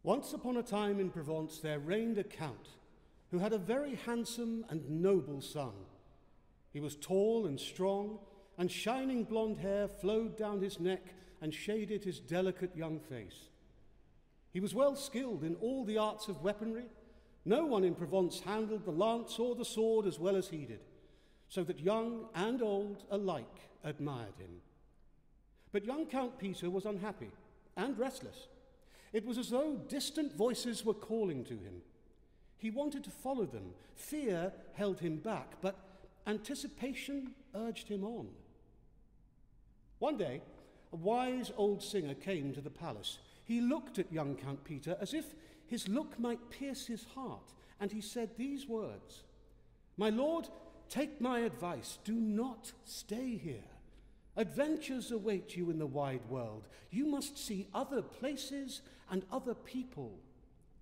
Once upon a time in Provence there reigned a count who had a very handsome and noble son. He was tall and strong, and shining blonde hair flowed down his neck and shaded his delicate young face. He was well skilled in all the arts of weaponry. No one in Provence handled the lance or the sword as well as he did, so that young and old alike admired him. But young Count Peter was unhappy and restless. It was as though distant voices were calling to him. He wanted to follow them. Fear held him back, but anticipation urged him on. One day, a wise old singer came to the palace. He looked at young Count Peter as if his look might pierce his heart, and he said these words, "My lord, take my advice. Do not stay here. Adventures await you in the wide world. You must see other places and other people.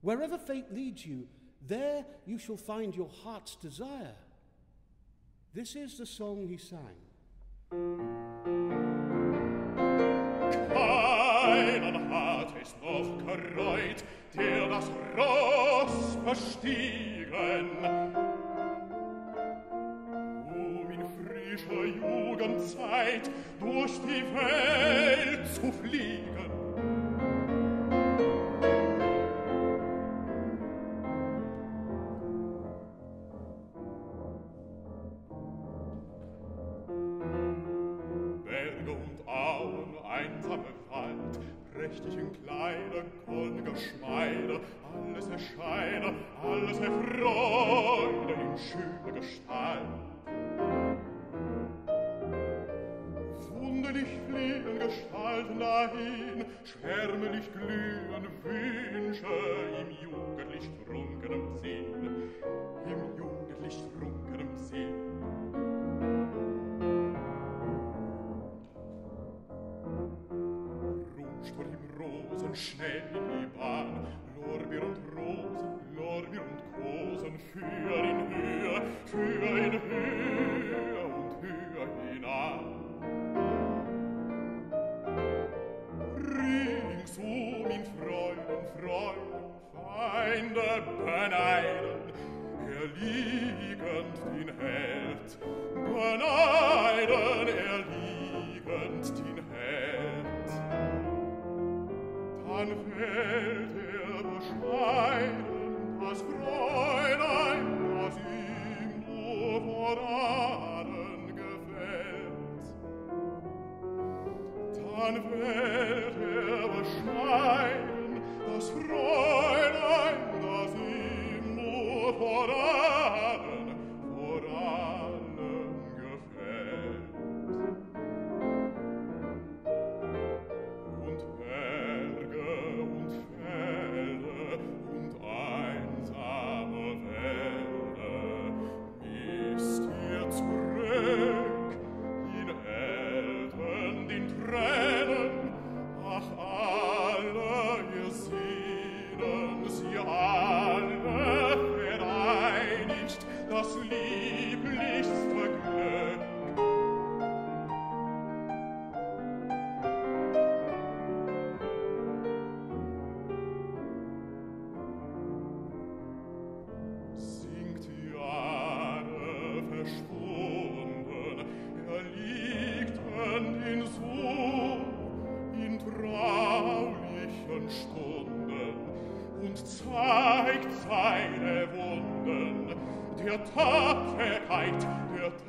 Wherever fate leads you, there you shall find your heart's desire." This is the song he sang. Keinen hat es noch gereut, der das Ross bestiegen, in frischer Jugendzeit durch die Welt zu fliegen. Berge und Auen, einsame Wald, prächtigen Kleider, goldige Schmeide, alles erscheine, alles Freude in schöner Gestalt. Wunderlich fliehen Gestalten dahin, schwärmelig glühen Wünsche im jugendlich trunkenem Sinn, im jugendlich trunkenem Sinn. Rutscht vor ihm Rosen schnell in die Bahn, Lorbeer und Rosen, Lorbeer und Kosen, für in Höhe und höher hinan. Ringsum in Freuden, Feinde beneiden, erliegend den Held, beneiden, erliegend den Held. Dann fällt bescheiden, das Fräulein, das ihm nur vor Ahnen gefällt. Dann fällt bescheiden, das Fräulein, das ihm nur vor Ahnen gefällt. Und Berge und Felder und einsame Wälder misst ihr zurück in Eltern den Tränen. Ach, alle ihr Sinnen, sie alle vereinigt das lieblichste Glück. Singt die Jahre verschwunden, erliegten den Sohn in traulichen Stunden und zeigt seine Wunden der Tapferkeit Lohn.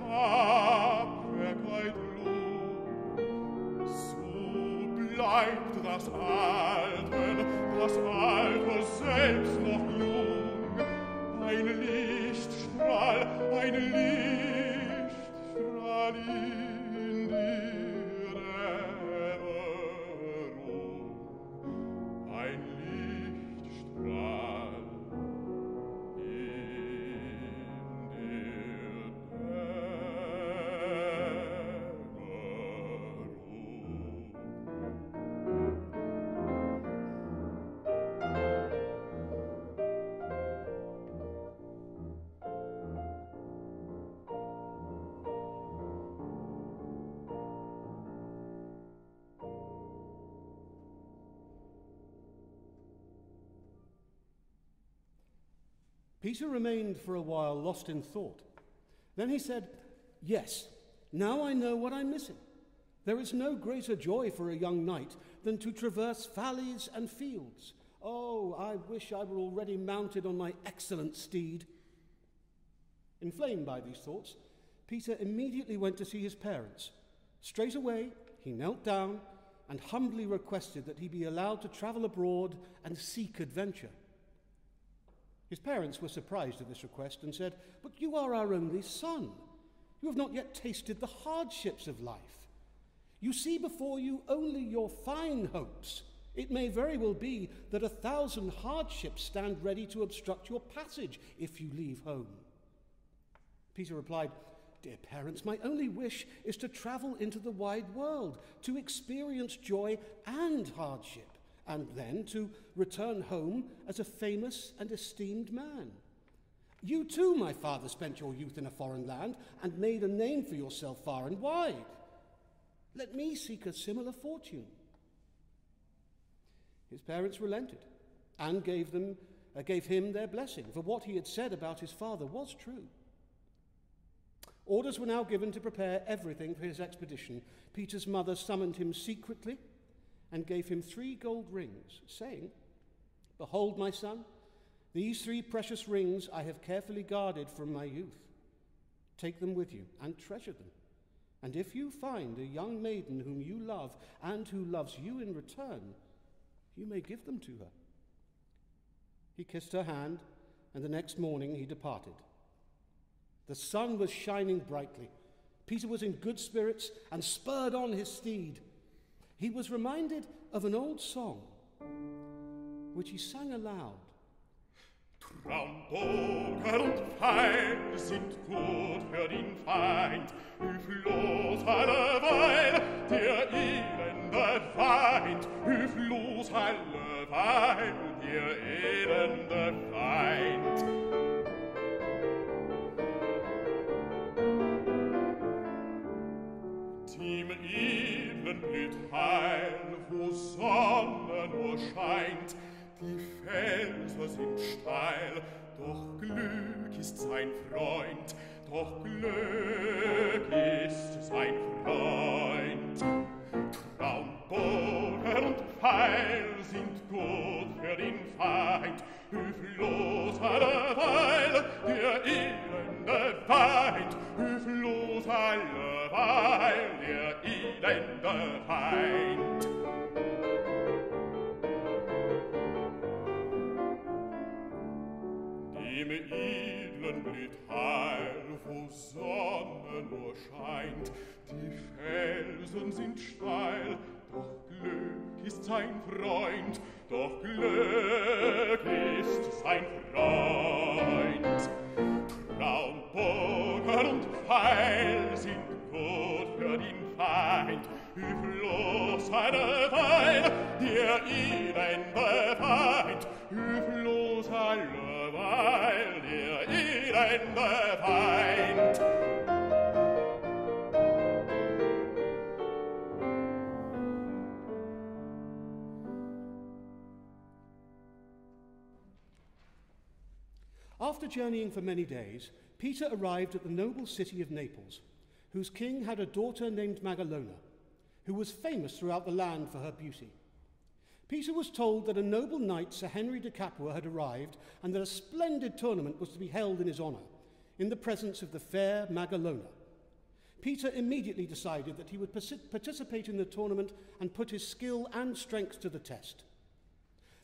So bleibt das Alte selbst noch jung, ein Lichtstrahl in dir Erinnerung, ein Lichtstrahl in dir Erinnerung. Peter remained for a while lost in thought. Then he said, "Yes, now I know what I'm missing. There is no greater joy for a young knight than to traverse valleys and fields. Oh, I wish I were already mounted on my excellent steed." Inflamed by these thoughts, Peter immediately went to see his parents. Straight away, he knelt down and humbly requested that he be allowed to travel abroad and seek adventure. His parents were surprised at this request and said, "But you are our only son. You have not yet tasted the hardships of life. You see before you only your fine hopes. It may very well be that 1,000 hardships stand ready to obstruct your passage if you leave home." Peter replied, "Dear parents, my only wish is to travel into the wide world, to experience joy and hardship, and then to return home as a famous and esteemed man. You too, my father, spent your youth in a foreign land and made a name for yourself far and wide. Let me seek a similar fortune." His parents relented and gave him their blessing, for what he had said about his father was true. Orders were now given to prepare everything for his expedition. Peter's mother summoned him secretly and gave him 3 gold rings, saying, "Behold, my son, these 3 precious rings I have carefully guarded from my youth. Take them with you and treasure them. And if you find a young maiden whom you love and who loves you in return, you may give them to her." He kissed her hand, and the next morning he departed. The sun was shining brightly. Peter was in good spirits and spurred on his steed. He was reminded of an old song, which he sang aloud. Traun, Bogen und Pfeil sind gut für den Feind, hilflos alleweil der elende Feind, hilflos alleweil der elende Feind. Dem edlen blüht Heil, wo Sonne nur scheint, die Felser sind steil, doch Glück ist sein Freund, doch Glück ist sein Freund. Traun, Bogen und Pfeil sind gut für den Feind, hilflos alleweil der elende Feind, hilflos alleweil der elende Feind. Dem edlen blüht Heil, wo Sonne nur scheint, die Felsen sind steil, doch Glück ist sein Freund, doch Glück ist sein Freund. Traun, Bogen und Pfeil sind gut für den Feind, hilflos alleweil der elende Feind, hilflos alleweil der elende Feind. After journeying for many days, Peter arrived at the noble city of Naples, whose king had a daughter named Magelone, who was famous throughout the land for her beauty. Peter was told that a noble knight, Sir Henry de Capua, had arrived and that a splendid tournament was to be held in his honour, in the presence of the fair Magelone. Peter immediately decided that he would participate in the tournament and put his skill and strength to the test.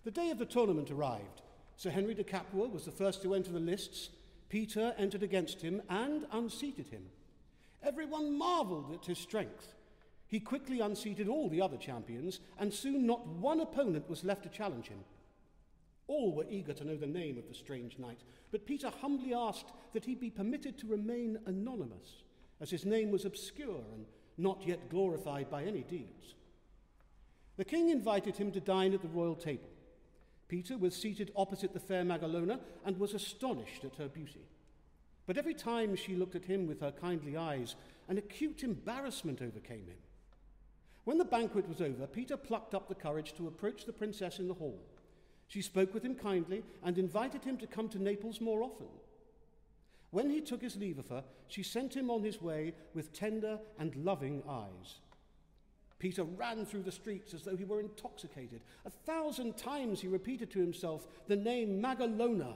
The day of the tournament arrived. Sir Henry de Capua was the first to enter the lists. Peter entered against him and unseated him. Everyone marvelled at his strength. He quickly unseated all the other champions, and soon not one opponent was left to challenge him. All were eager to know the name of the strange knight, but Peter humbly asked that he be permitted to remain anonymous, as his name was obscure and not yet glorified by any deeds. The king invited him to dine at the royal table. Peter was seated opposite the fair Magelone and was astonished at her beauty. But every time she looked at him with her kindly eyes, an acute embarrassment overcame him. When the banquet was over, Peter plucked up the courage to approach the princess in the hall. She spoke with him kindly and invited him to come to Naples more often. When he took his leave of her, she sent him on his way with tender and loving eyes. Peter ran through the streets as though he were intoxicated. 1,000 times he repeated to himself the name Magelone.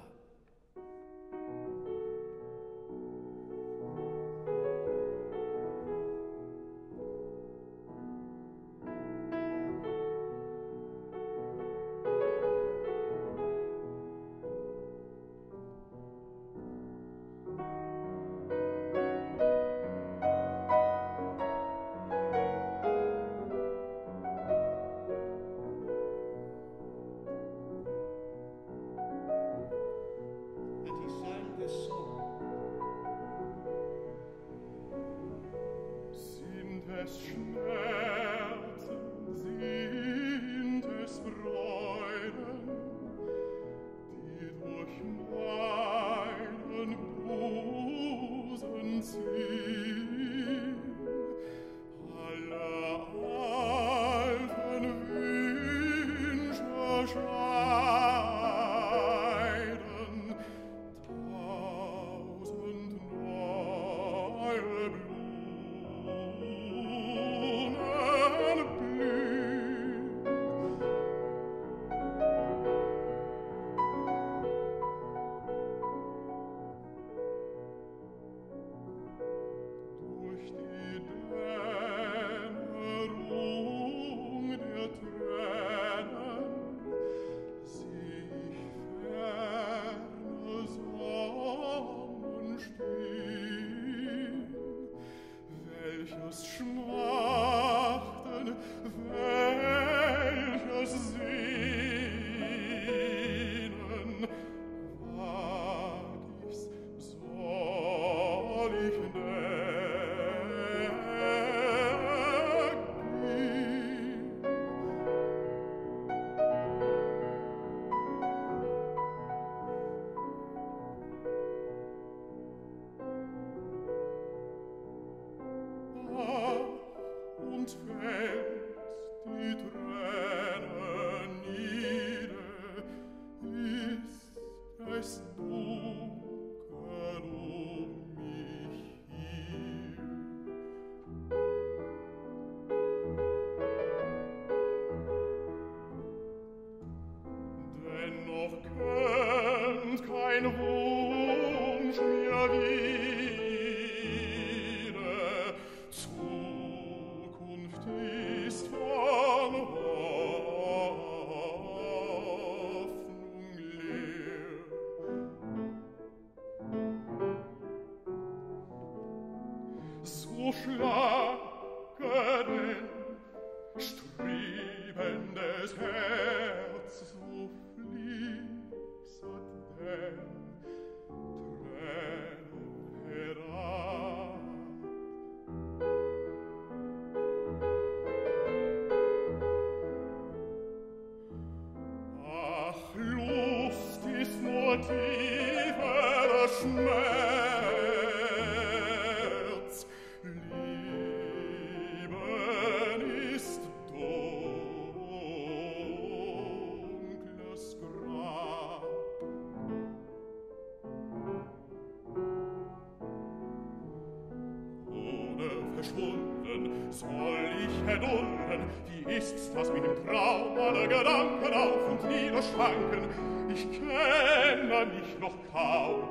Soll ich erdulden, wie ist's, dass mit dem Traum alle Gedanken auf und nieder schwanken? Ich kenne mich noch kaum.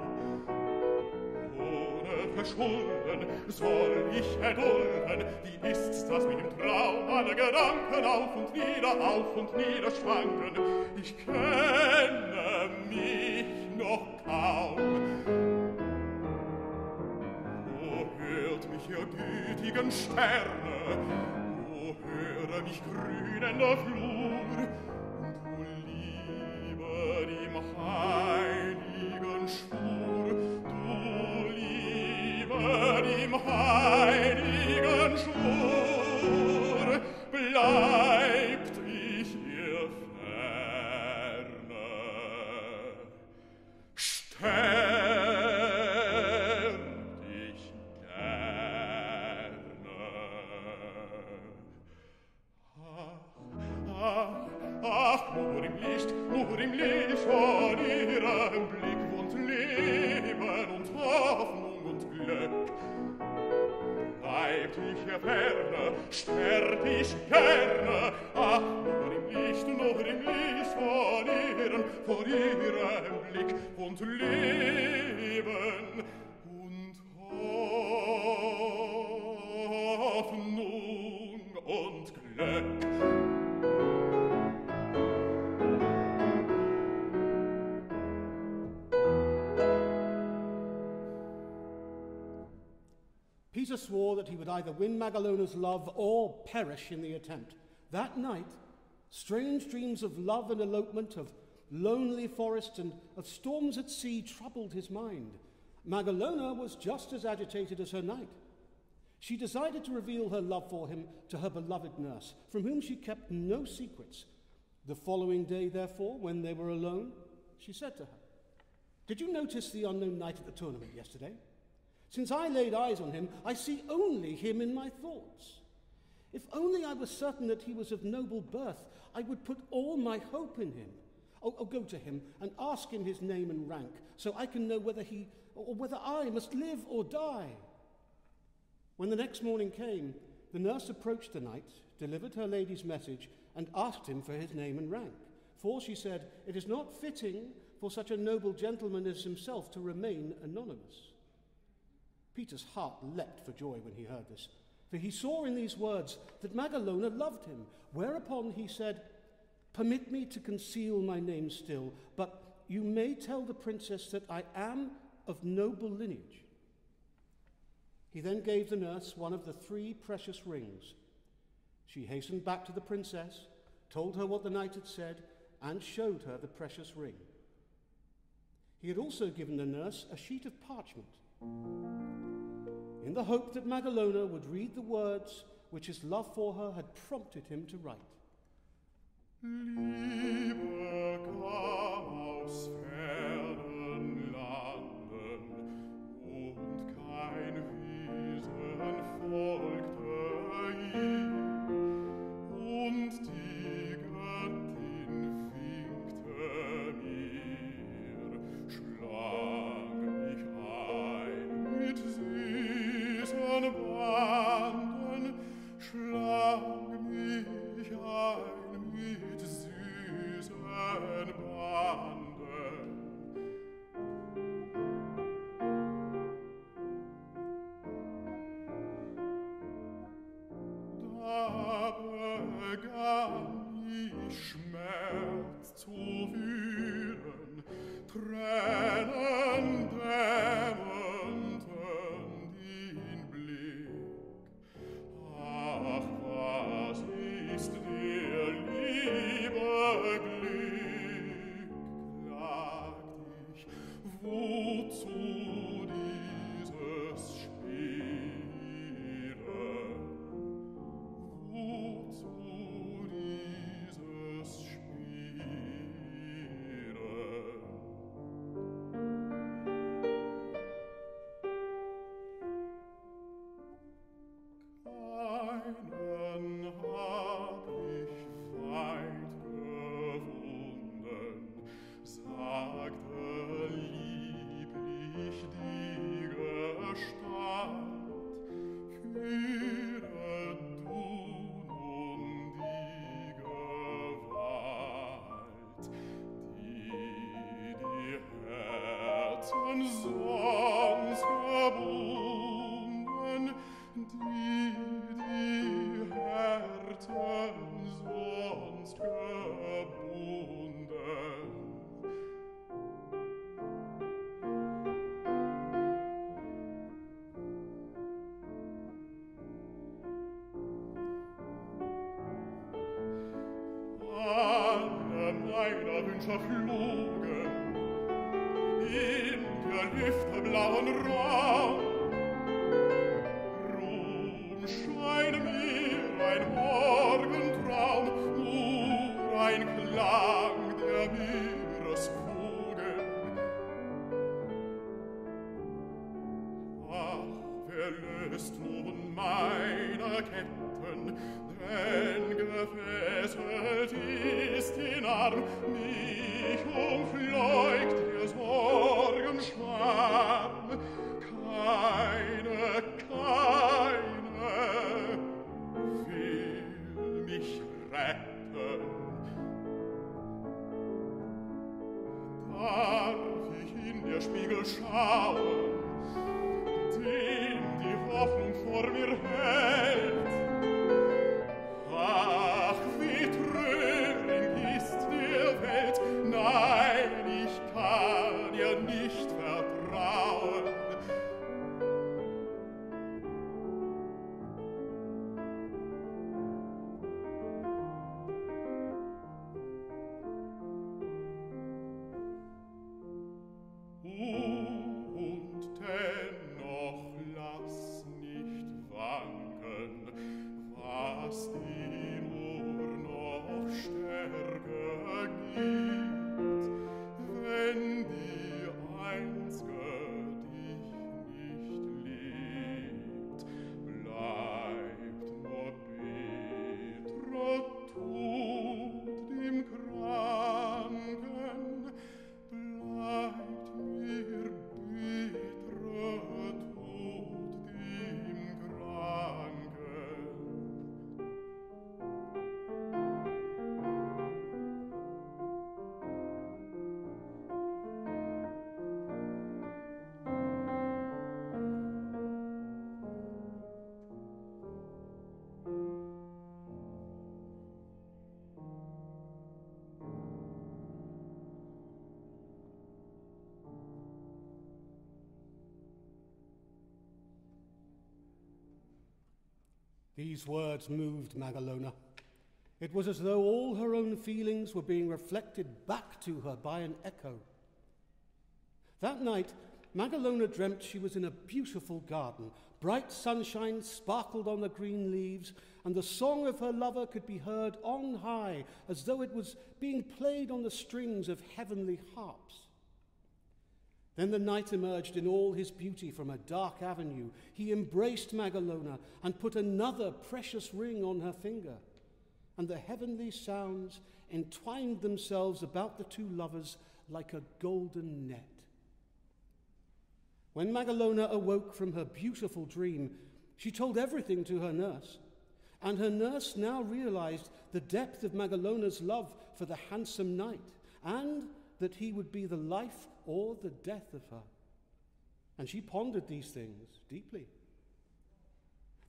Ohne Verschulden soll ich erdulden, wie ist's, dass mit dem Traum alle Gedanken auf und nieder schwanken? Ich kenne mich noch kaum. Mich, ihr gütigen Sterne, o höre mich grünender Flur, du Liebe, dem heiligen Schwur, du Liebe, dem heiligen Schwur, bleibt ich ihr ferne. nur im Licht von ihrem Blick wohnt Leben und Hoffnung und Glück. Bleibt ich hier ferne, sterb ich gerne, ach, nur im Licht von ihrem Blick wohnt Leben und Hoffnung und Glück. Peter swore that he would either win Magelone's love or perish in the attempt. That night, strange dreams of love and elopement, of lonely forests and of storms at sea troubled his mind. Magelone was just as agitated as her knight. She decided to reveal her love for him to her beloved nurse, from whom she kept no secrets. The following day, therefore, when they were alone, she said to her, "Did you notice the unknown knight at the tournament yesterday? Since I laid eyes on him, I see only him in my thoughts. If only I was certain that he was of noble birth, I would put all my hope in him. Oh, go to him and ask him his name and rank, so I can know whether I must live or die." When the next morning came, the nurse approached the knight, delivered her lady's message, and asked him for his name and rank. For, she said, it is not fitting for such a noble gentleman as himself to remain anonymous. Peter's heart leapt for joy when he heard this, for he saw in these words that Magelone loved him, whereupon he said, "Permit me to conceal my name still, but you may tell the princess that I am of noble lineage." He then gave the nurse one of the 3 precious rings. She hastened back to the princess, told her what the knight had said, and showed her the precious ring. He had also given the nurse a sheet of parchment, in the hope that Magelone would read the words which his love for her had prompted him to write. Liebe kam aus fernen Landen, und kein Wesen folgte ihr, und die Göttin winkte mir, schlang mich ein mit süßen Banden, schlang mich ein mit süßen Banden. Da begann ich Schmerz zu fühlen, Tränen dämmten den Blick. Ach, was ist der Liebe Glück, klagt ich, wozu dieses Spielen, wozu dieses Spielen? Keinen hab ich weit gefunden, sagte lieblich die Gestalt. Führe du nun die Gewalt, die Herzen sonst gebunden, die Herzen sonst gebunden. Alle meiner Wünsche flogen in der Lüfte blauen Raum. Scheine mir ein Morgentraum, nur ein Klang der Meereswogen. Ach, wer löst nun meine Ketten, denn gefesselt ist in Arm, mich umfleucht der Sorgen Schwarm. Keine will mich retten. Darf ich in der Spiegel schauen, den die Hoffnung vor mir hält? Ach, wie trüblich ist der Welt, nein, ich kann ihr nicht vertrauen. These words moved Magelone. It was as though all her own feelings were being reflected back to her by an echo. That night, Magelone dreamt she was in a beautiful garden. Bright sunshine sparkled on the green leaves, and the song of her lover could be heard on high, as though it was being played on the strings of heavenly harps. Then the knight emerged in all his beauty from a dark avenue. He embraced Magelone and put another precious ring on her finger, and the heavenly sounds entwined themselves about the two lovers like a golden net. When Magelone awoke from her beautiful dream, she told everything to her nurse, and her nurse now realized the depth of Magelone's love for the handsome knight, and that he would be the life or the death of her. And she pondered these things deeply.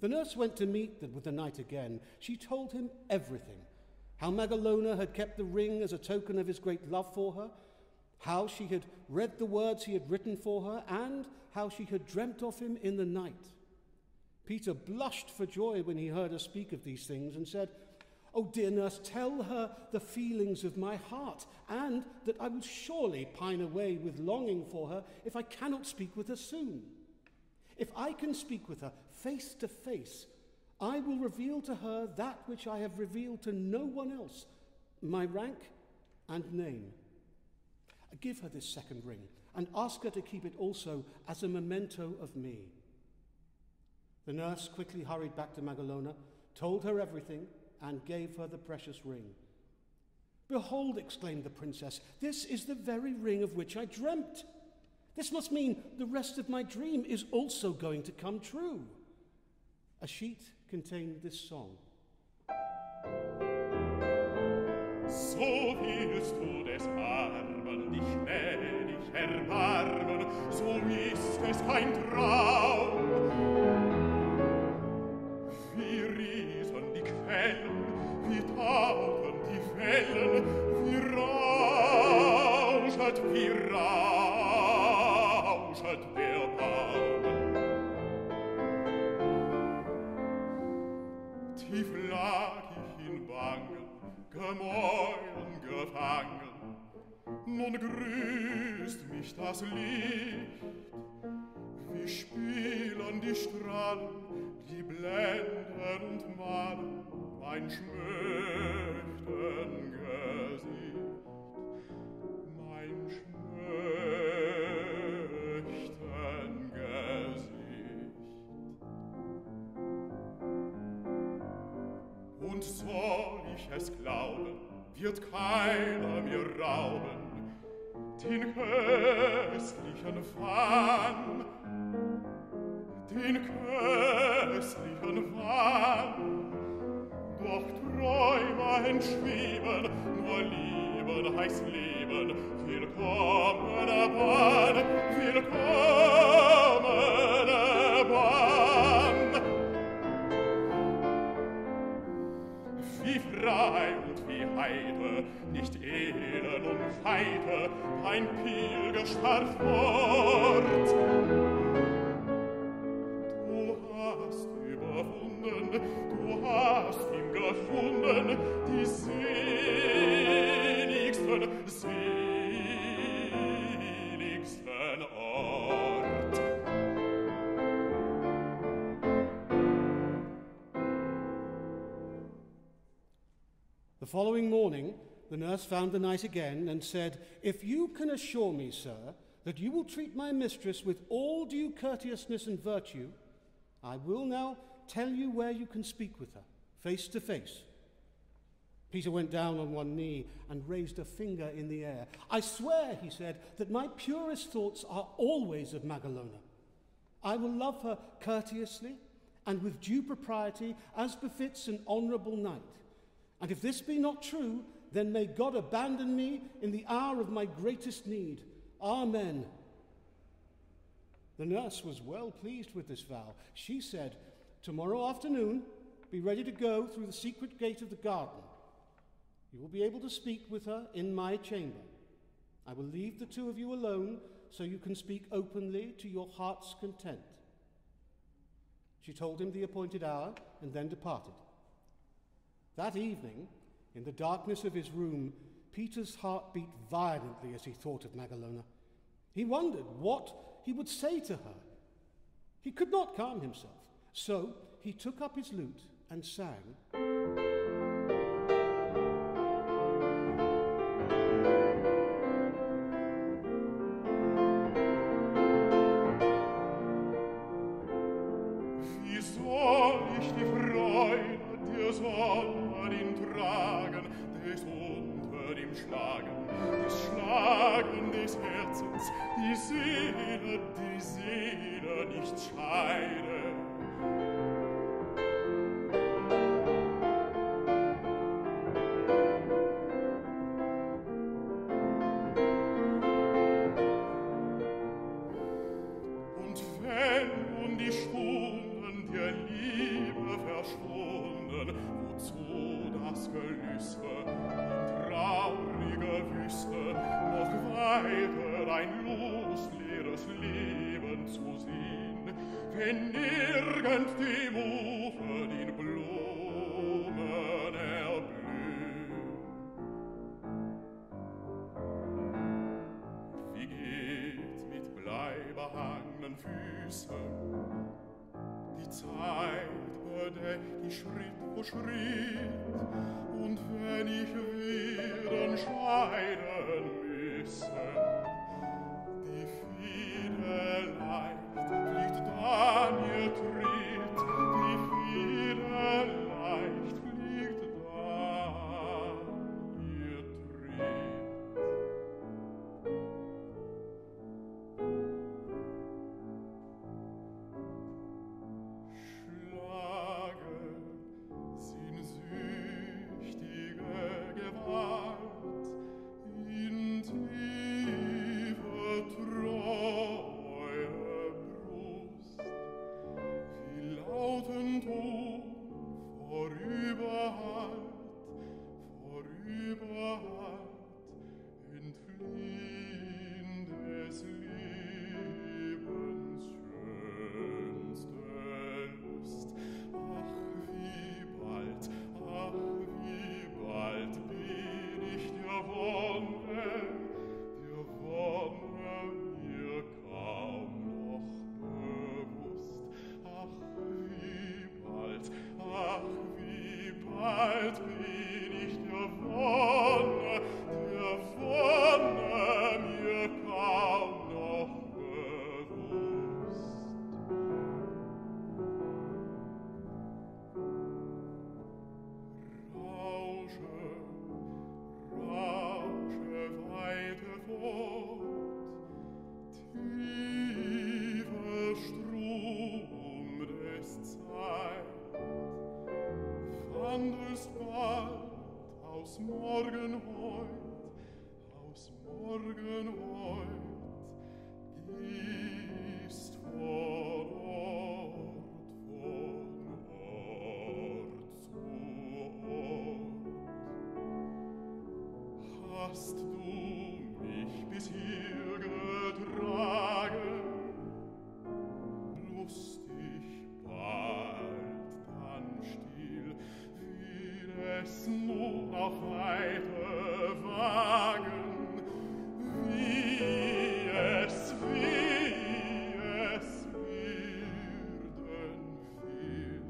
The nurse went to meet with the knight again. She told him everything, how Magelone had kept the ring as a token of his great love for her, how she had read the words he had written for her, and how she had dreamt of him in the night. Peter blushed for joy when he heard her speak of these things and said, "Oh, dear nurse, tell her the feelings of my heart, and that I will surely pine away with longing for her if I cannot speak with her soon. If I can speak with her face to face, I will reveal to her that which I have revealed to no one else, my rank and name. Give her this second ring, and ask her to keep it also as a memento of me." The nurse quickly hurried back to Magelone, told her everything, and gave her the precious ring. "Behold," exclaimed the princess, "this is the very ring of which I dreamt. This must mean the rest of my dream is also going to come true." A sheet contained this song. So willst du des Armen dich gnädig erbarmen, so ist es kein Traum. Wie riesen die Quellen, wie tauchen die Wellen, wie rauschet der Baum. Tief lag ich in Bangen, Gemäulen gefangen, nun grüßt mich das Licht. Wie spielen die Strahlen, die blenden und malen mein schmöchten Gesicht, mein schmöchten Gesicht. und soll ich es glauben, wird keiner mir rauben, den köstlichen Fang, den köstlichen Fang. Doch Träume entschweben, nur Lieben heißt Leben, willkommener Mann, willkommener Mann. Wie frei und wie heiter, nicht Elend und Feite, ein Pilgerstart fort. Du hast überwunden, du hast ihn gefunden, die seligsten Ort. The following morning, the nurse found the knight again and said, "If you can assure me, sir, that you will treat my mistress with all due courteousness and virtue, I will now tell you where you can speak with her, face to face." Peter went down on one knee and raised a finger in the air. "I swear," he said, "that my purest thoughts are always of Magelone. I will love her courteously and with due propriety, as befits an honourable knight. And if this be not true, then may God abandon me in the hour of my greatest need. Amen." The nurse was well pleased with this vow. She said, "Tomorrow afternoon, be ready to go through the secret gate of the garden. You will be able to speak with her in my chamber. I will leave the two of you alone so you can speak openly to your heart's content." She told him the appointed hour and then departed. That evening, in the darkness of his room, Peter's heart beat violently as he thought of Magelone. He wondered what he would say to her. He could not calm himself, so he took up his lute and sang. Wie soll ich die Freude der Sonne tragen, des unter dem Schlagen, des Schlagen des Herzens, die Seele nicht scheide. Und wenn nun die Stunden der Liebe verschwunden, wozu das Gelüste in trauriger Wüste noch weiter ein losleeres Leben zu sehen, wenn nirgend die Ufer den Blumen erblühen. Wie geht mit bleibehangenen Füßen die Zeit bedächtig Schritt für Schritt, und wenn ich werden scheiden müsse, die Fide leicht fliegt dann ihr Tritt, die Fide leicht fliegt dann ihr Tritt. Schlage sehnsüchtige Gewalt in Morgen heut gehst von Ort zu Ort. Hast du mich bis hier getragen, lustig bald dann still, will es nur noch weiter wagen, wie es werden will.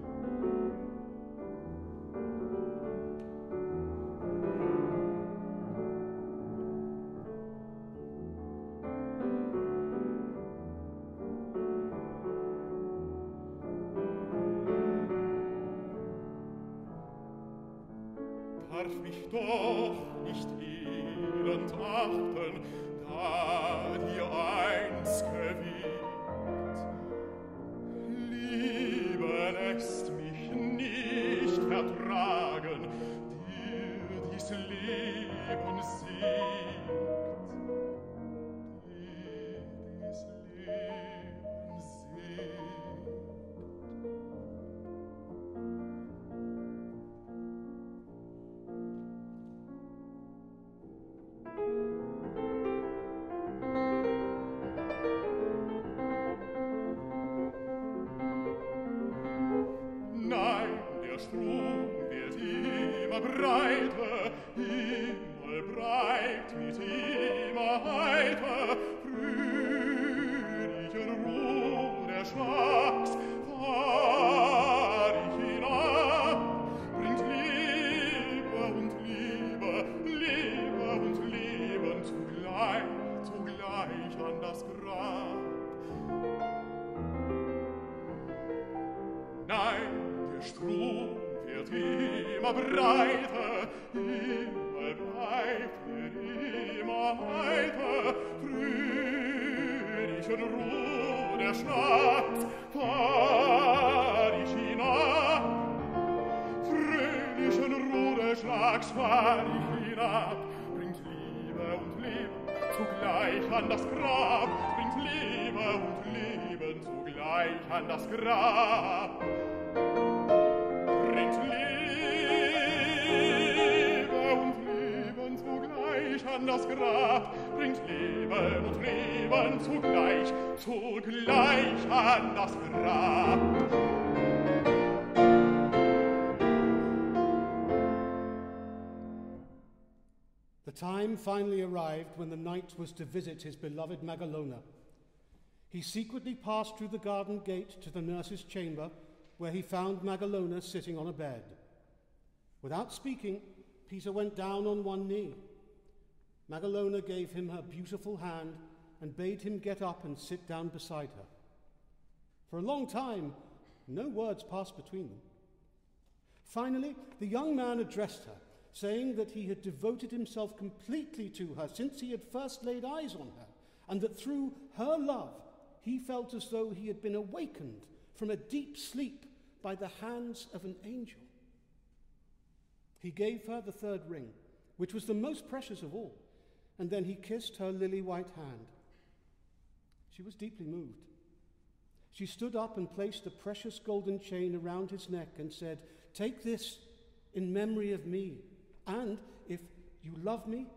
Darf mich doch nicht elend achten, da die einz'ge wiegt. Liebe lässt mich nicht vertragen, dir dies Leben siegt. Dir dies Leben siegt. Der Strom wird immer breiter, himmelbreit mit immer heiter, fröhlicher Ruhe der Schlags, fahr ich hinab, bringt Liebe und Liebe, Liebe und Leben zugleich an das Grab. Nein, der Strom wird immer breiter, himmelbreit wird immer heiter, fröhlichen Ruhe der Stadt fahr ich hinab, fröhlichen Ruhe des Schlags fahr ich hinab, bringt Liebe und Leben zugleich an das Grab, bringt Liebe und Leben zugleich an das Grab. Bringt Liebe und Leben zugleich an das Grab, bringt Leben und Leben zugleich an das Grab. The time finally arrived when the knight was to visit his beloved Magelone. He secretly passed through the garden gate to the nurse's chamber, where he found Magelone sitting on a bed. Without speaking, Peter went down on one knee. Magelone gave him her beautiful hand and bade him get up and sit down beside her. For a long time, no words passed between them. Finally, the young man addressed her, saying that he had devoted himself completely to her since he had first laid eyes on her, and that through her love he felt as though he had been awakened from a deep sleep by the hands of an angel. He gave her the third ring, which was the most precious of all, and then he kissed her lily-white hand. She was deeply moved. She stood up and placed a precious golden chain around his neck and said, "Take this in memory of me, and if you love me,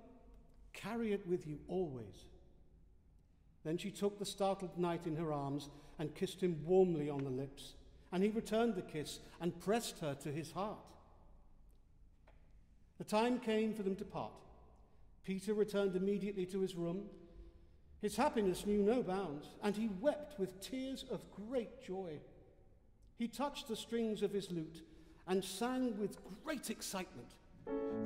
carry it with you always." Then she took the startled knight in her arms and kissed him warmly on the lips, and he returned the kiss and pressed her to his heart. The time came for them to part. Peter returned immediately to his room. His happiness knew no bounds, and he wept with tears of great joy. He touched the strings of his lute and sang with great excitement.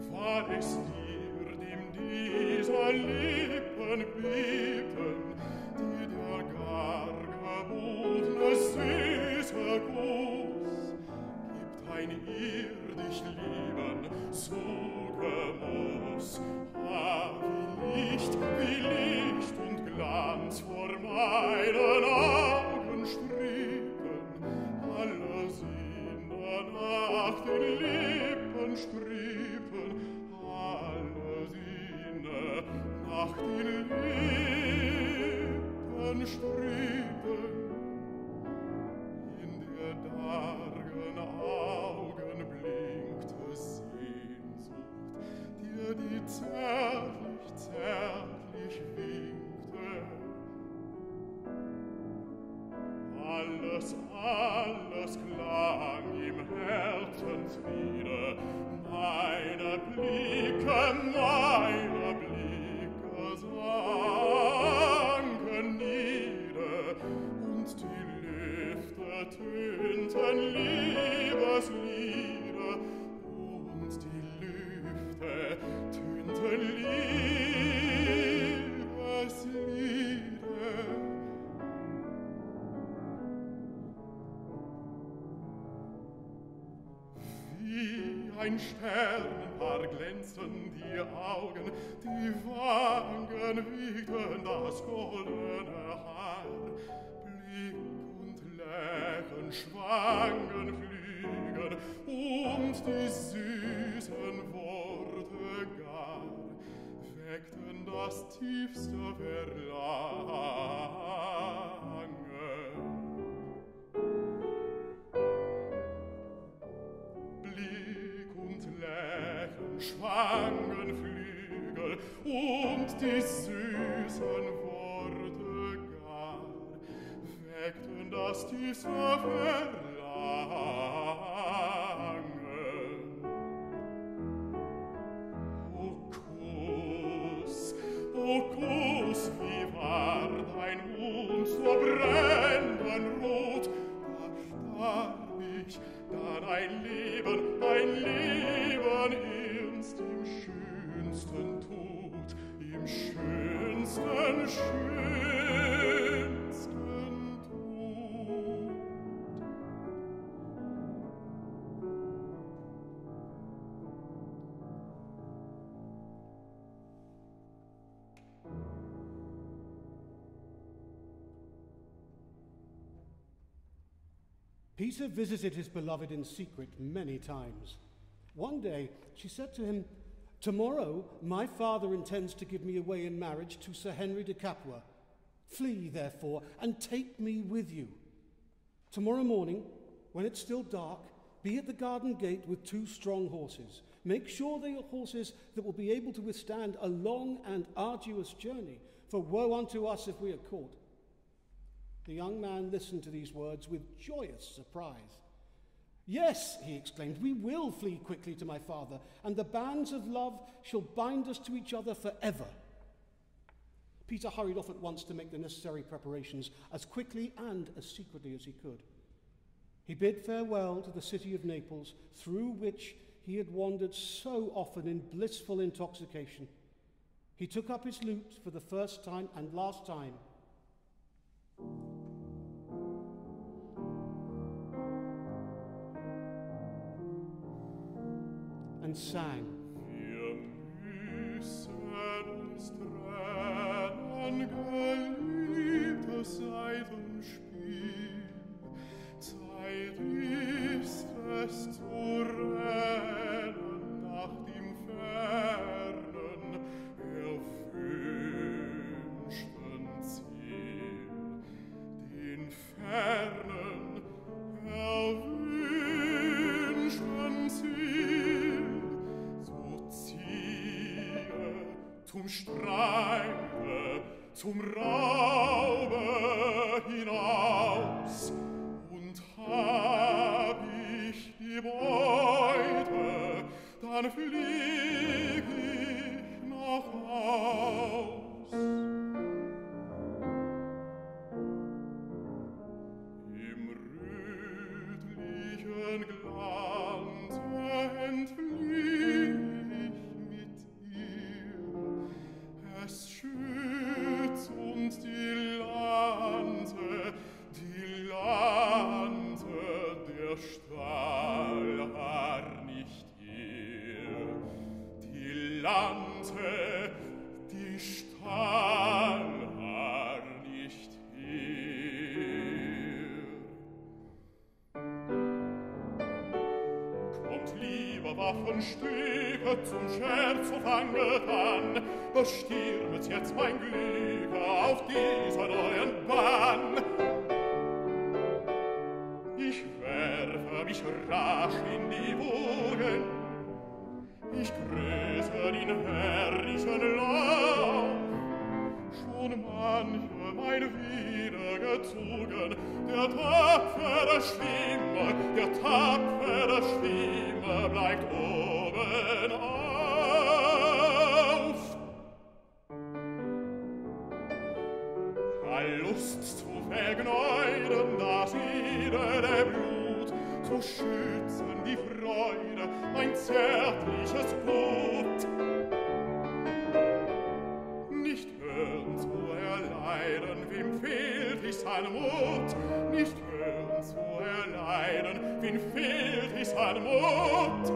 War es dir, dem dieser Lippen bebten, die der gar gebotene süße Kuss, gibt ein irdisch Leben so gemuss. Ah, wie Licht und Glanz vor meinen Augen streben, alle Sinne nach den Lippen streben, alle Sinne nach den Lippen streben, in der dargen Augen blinkte Sehnsucht, dir die zärtlich, zärtlich winkte. Alles, alles klang im Herzensfriede, meine Blicke sanken nieder, und die Lüfte tönten Liebeslieder, und die Lüfte tönten Liebeslieder. Wie ein Sternenpaar glänzten die Augen, die Wangen wiegten das goldene Haar. Blick und Lächeln schwangen Flügen und die süßen Worte gar weckten das tiefste Verlangen. Blick und Lächeln schwangen Flügel und die süßen Worte gar weckten das tiefste Verlangen. O Kuss, wie war dein Mund so brennend rot, da starb ich, da dein Leben ernst im schönsten Tod, im schönsten Tod. Peter visited his beloved in secret many times. One day, she said to him, "Tomorrow, my father intends to give me away in marriage to Sir Henry de Capua. Flee, therefore, and take me with you. Tomorrow morning, when it's still dark, be at the garden gate with 2 strong horses. Make sure they are horses that will be able to withstand a long and arduous journey, for woe unto us if we are caught." The young man listened to these words with joyous surprise. "Yes," he exclaimed, "we will flee quickly to my father, and the bands of love shall bind us to each other forever." Peter hurried off at once to make the necessary preparations as quickly and as secretly as he could. He bid farewell to the city of Naples, through which he had wandered so often in blissful intoxication. He took up his lute for the first time and last time, and sang. Wir müssen uns trennen, geliebtes Saitenspiel. Zeit ist es zu rennen nach dem fernen, erwünschten Ziel. Den fernen, erwünschten Ziel. Zum Streite, zum Raube hinaus, und hab ich die Beute, dann flieg ich nach Haus. Im rötlichen Glanze entflieh es schützt uns die Lande, Waffenstücke zum Scherz auf angetan, da stürmet jetzt mein Glück auf dieser neuen Bahn. Ich werfe mich rasch in die Wogen, ich grüße den herrlichen Lauf, schon manche mein wiedergezogen, der tapfere Schwimmer bleibt oben auf. Lust zu vergeuden das edle Blut, zu schützen die Freude, mein zärtliches Gut. Nicht hören zu erleiden, wem fehlt ich sein Mut, nicht hören zu erleiden, wem fehlt ich sein Mut.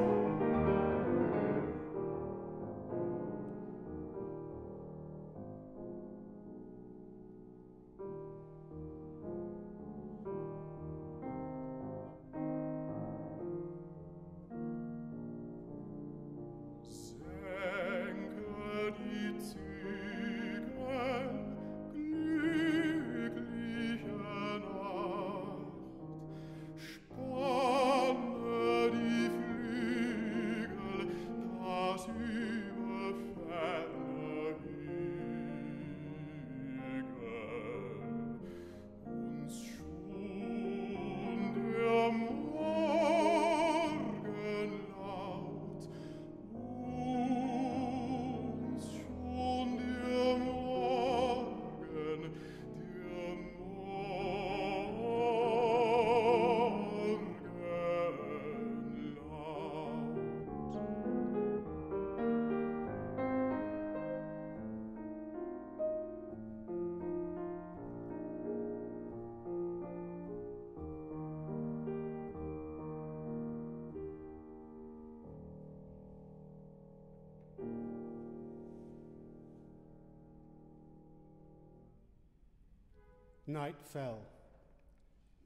Night fell.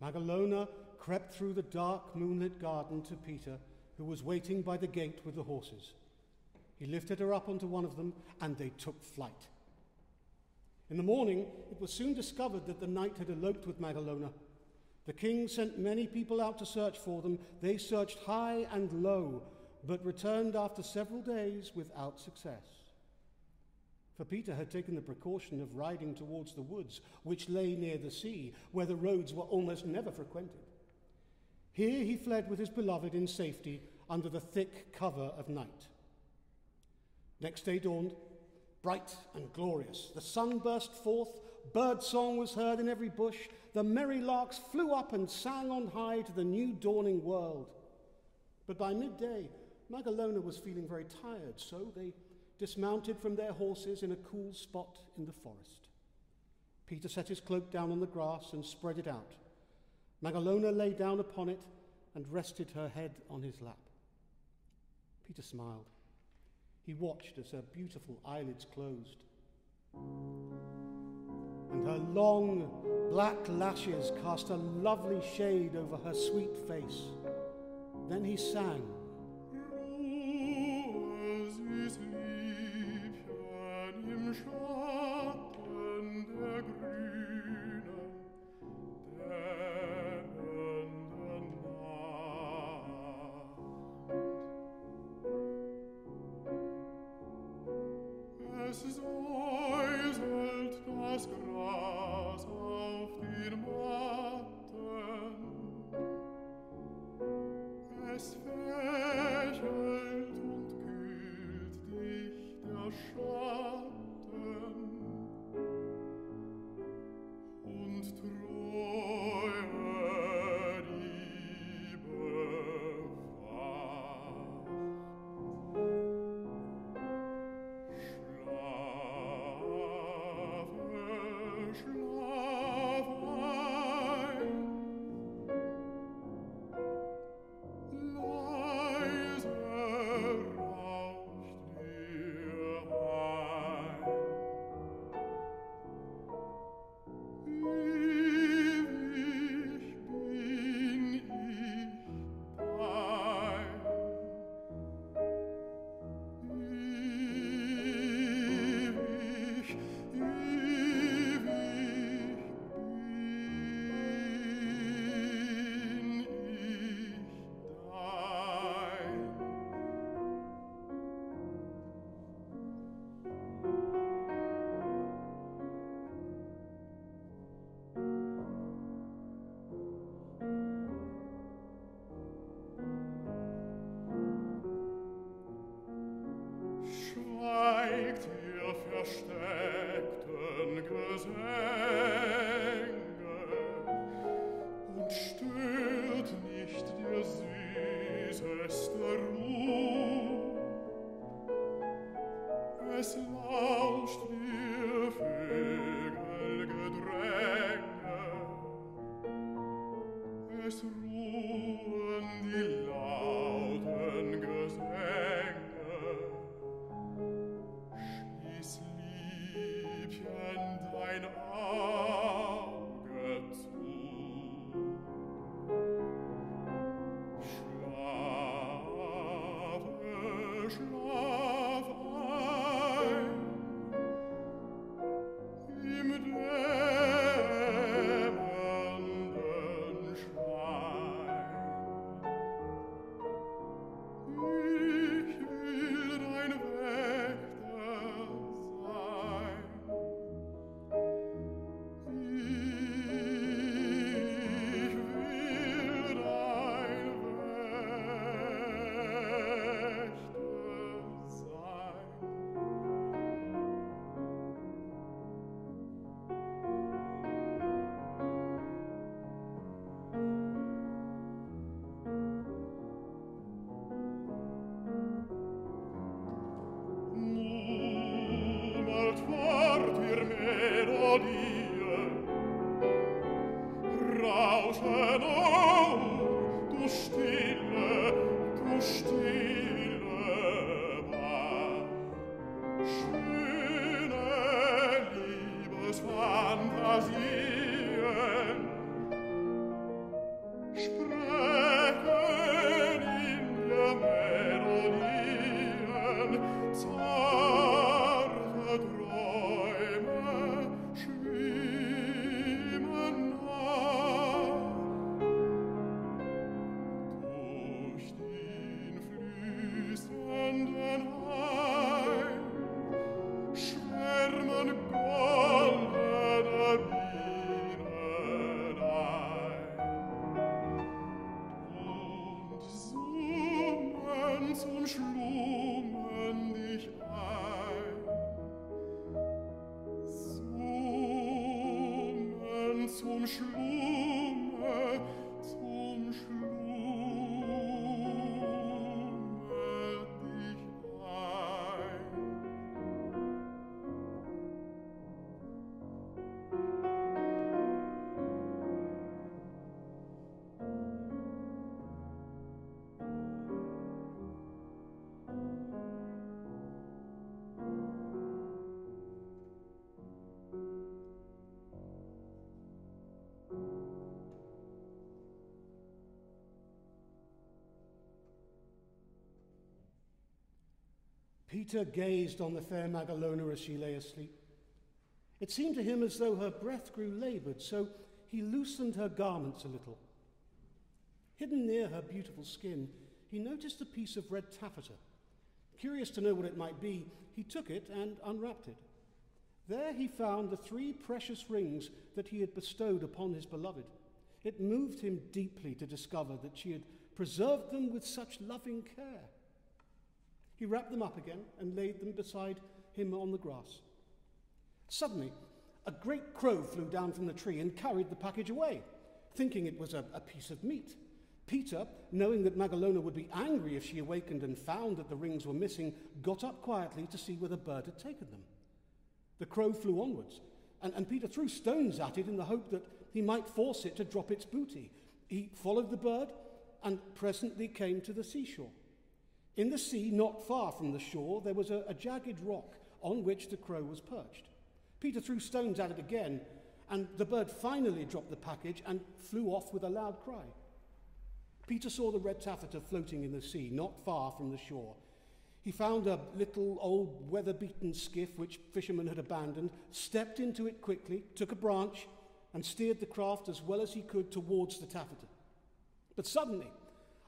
Magelone crept through the dark moonlit garden to Peter, who was waiting by the gate with the horses. He lifted her up onto one of them, and they took flight. In the morning, it was soon discovered that the knight had eloped with Magelone. The king sent many people out to search for them. They searched high and low, but returned after several days without success. For Peter had taken the precaution of riding towards the woods, which lay near the sea, where the roads were almost never frequented. Here he fled with his beloved in safety under the thick cover of night. Next day dawned, bright and glorious. The sun burst forth, bird song was heard in every bush, the merry larks flew up and sang on high to the new dawning world. But by midday, Magelone was feeling very tired, so they dismounted from their horses in a cool spot in the forest. Peter set his cloak down on the grass and spread it out. Magelone lay down upon it and rested her head on his lap. Peter smiled. He watched as her beautiful eyelids closed, and her long black lashes cast a lovely shade over her sweet face. Then he sang, Ruhe, Süssliebchen, im Schatten der grünen, dämmernden Nacht. Es säuselt das Gras auf den Matten, es fällt Gesänge und stört nicht der süßeste Ruhe. Es lauscht dir Vögelgedränge, es ruhen die lauten Gesänge. Schließ, Liebchen, dein Auge zu. Schlafe, schlaf ein im dämmernden Schein. Ich will dein Wächter sein. Ich will dein Wächter sein. Murmelt fort ihr Melodien, rauschen auf, du stille Bach. Schöne Liebesfantasien sprechen in der Melodien, zarte Träume schwimmen nah. Durch den fließenden Hain schwärmen goldene Bienen ein und summen zum Schlummen dich ein. Summen zum Schlumme, zum Schlumme dich ein. Peter gazed on the fair Magelone as she lay asleep. It seemed to him as though her breath grew laboured, so he loosened her garments a little. Hidden near her beautiful skin, he noticed a piece of red taffeta. Curious to know what it might be, he took it and unwrapped it. There he found the 3 precious rings that he had bestowed upon his beloved. It moved him deeply to discover that she had preserved them with such loving care. He wrapped them up again and laid them beside him on the grass. Suddenly, a great crow flew down from the tree and carried the package away, thinking it was a piece of meat. Peter, knowing that Magelone would be angry if she awakened and found that the rings were missing, got up quietly to see where the bird had taken them. The crow flew onwards, and Peter threw stones at it in the hope that he might force it to drop its booty. He followed the bird and presently came to the seashore. In the sea, not far from the shore, there was a jagged rock on which the crow was perched. Peter threw stones at it again, and the bird finally dropped the package and flew off with a loud cry. Peter saw the red taffeta floating in the sea, not far from the shore. He found a little old weather-beaten skiff which fishermen had abandoned, stepped into it quickly, took a branch, and steered the craft as well as he could towards the taffeta. But suddenly,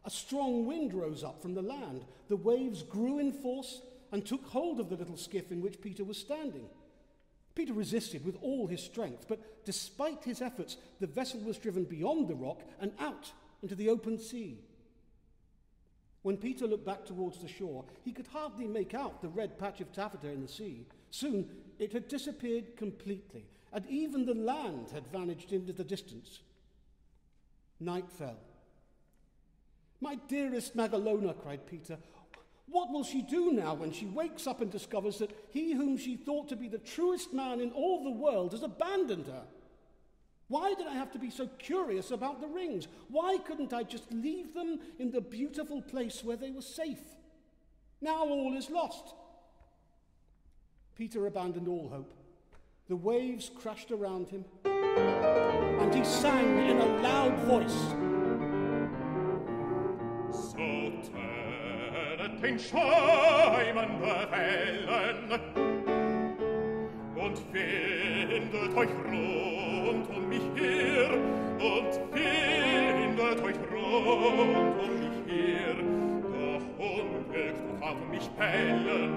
a strong wind rose up from the land. The waves grew in force and took hold of the little skiff in which Peter was standing. Peter resisted with all his strength, but despite his efforts, the vessel was driven beyond the rock and out into the open sea. When Peter looked back towards the shore, he could hardly make out the red patch of taffeta in the sea. Soon it had disappeared completely, and even the land had vanished into the distance. Night fell. "My dearest Magelone," cried Peter, "what will she do now when she wakes up and discovers that he whom she thought to be the truest man in all the world has abandoned her? Why did I have to be so curious about the rings? Why couldn't I just leave them in the beautiful place where they were safe? Now all is lost." Peter abandoned all hope. The waves crashed around him, and he sang in a loud voice. So tönet den schäumende Wellen und findet euch rund um mich her und findet euch rund um mich her. Doch Unglück wird auf mich bellen,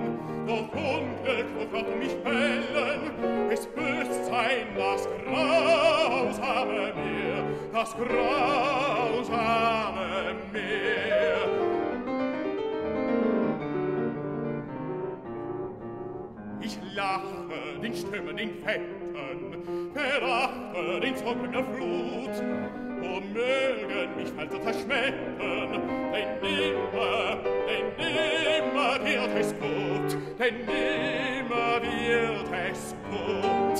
doch Unglück wird auf mich bellen. Es büßt sein das grausame Meer, das grausame Meer. Ich lache den Stimmen, den Fetten, verachte den Zocken der Flut, und mögen mich Felsen zerschmettern, denn nimmer wird es gut, denn nimmer wird es gut.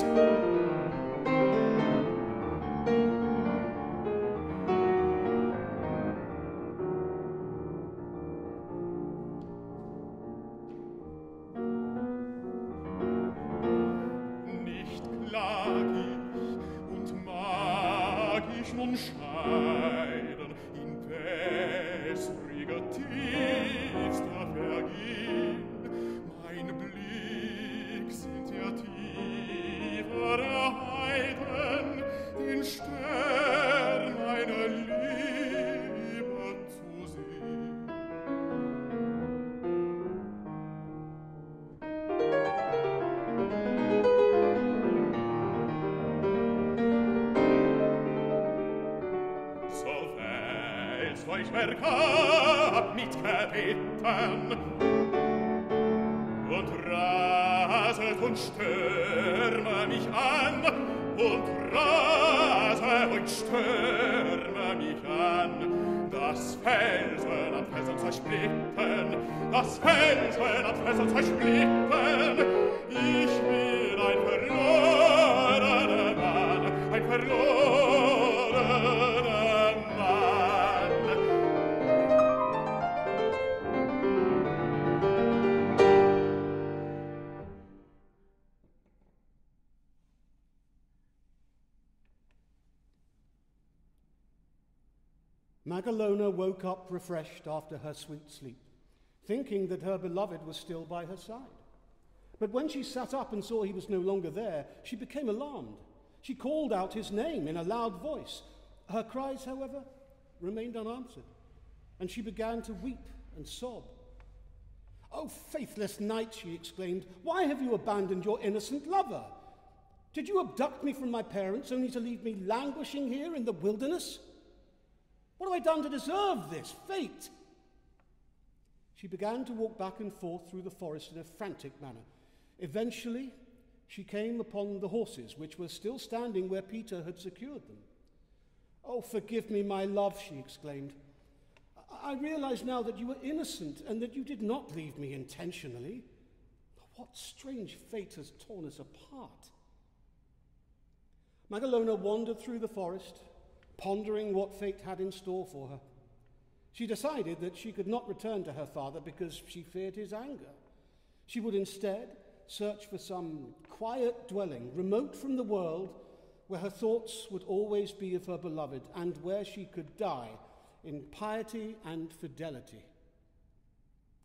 Nun scheiden in wässriger tiefster Vergehen. Mein Blick sind der Tiefe der Heiden, den Stern meiner Liebe zu sehen. Euch vergab mit Gebeten und raset und stürme mich an und raset und stürme mich an. Das Felsen an Felsen zersplitten, das Felsen an Felsen zersplitten. Ich bin ein verlorener Mann, ein verlorener Mann. Magelone woke up refreshed after her sweet sleep, thinking that her beloved was still by her side. But when she sat up and saw he was no longer there, she became alarmed. She called out his name in a loud voice. Her cries, however, remained unanswered, and she began to weep and sob. "Oh, faithless knight," she exclaimed, "why have you abandoned your innocent lover? Did you abduct me from my parents only to leave me languishing here in the wilderness? What have I done to deserve this fate?" She began to walk back and forth through the forest in a frantic manner. Eventually, she came upon the horses, which were still standing where Peter had secured them. "Oh, forgive me, my love," she exclaimed. "I realize now that you were innocent and that you did not leave me intentionally. What strange fate has torn us apart?" Magelone wandered through the forest, pondering what fate had in store for her. She decided that she could not return to her father because she feared his anger. She would instead search for some quiet dwelling, remote from the world, where her thoughts would always be of her beloved and where she could die in piety and fidelity.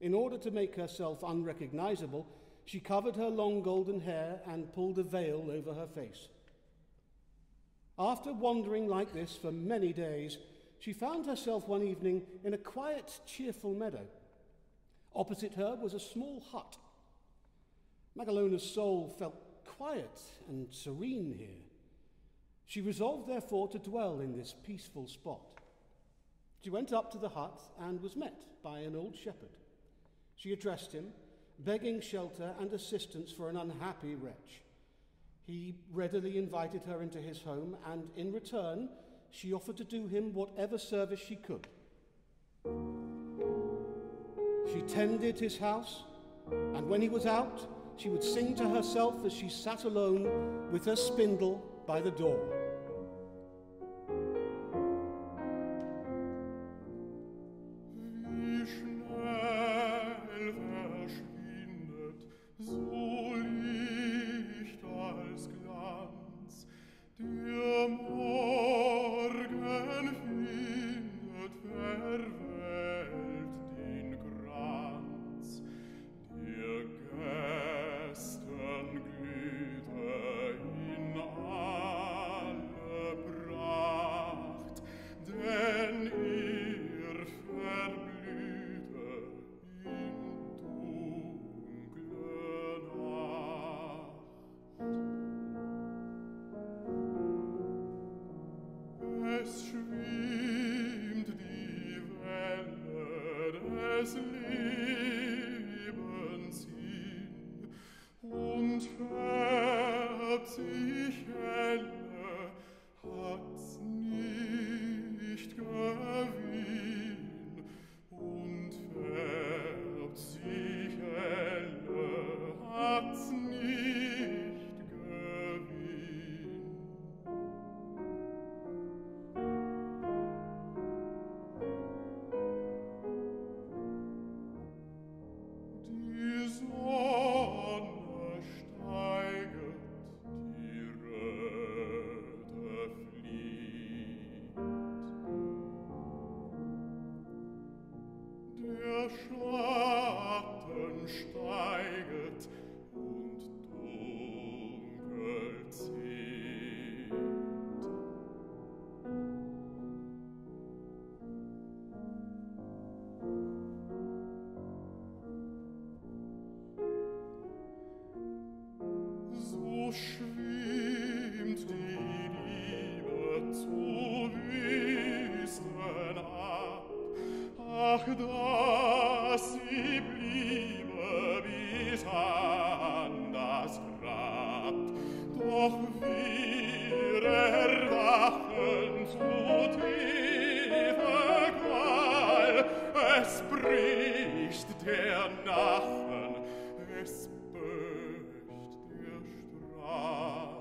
In order to make herself unrecognizable, she covered her long golden hair and pulled a veil over her face. After wandering like this for many days, she found herself one evening in a quiet, cheerful meadow. Opposite her was a small hut. Magelone's soul felt quiet and serene here. She resolved, therefore, to dwell in this peaceful spot. She went up to the hut and was met by an old shepherd. She addressed him, begging shelter and assistance for an unhappy wretch. He readily invited her into his home, and in return, she offered to do him whatever service she could. She tended his house, and when he was out, she would sing to herself as she sat alone with her spindle by the door. Wie schnell verschwindet so Licht als Glanz, der Morgen findet verwelkt den Kranz, der gestern glühte in alle Pracht, denn er verblühte in dunkler Nacht. Es schwimmt die Welle des Lebens hin und färbt sich helle, hat's nicht gewinn, und färbt sich helle, hat's nicht gewinn. Die Sonne steiget, die Röte fliegt. Der Schatten steiget und dunkel zieht. So schwimmt die Liebe zu Wüsten ab. Ach, dass sie bliebe bis an das Grab. Doch wir erwachen zu tiefer Qual. Es bricht der Nachen, es böcht der Strahl.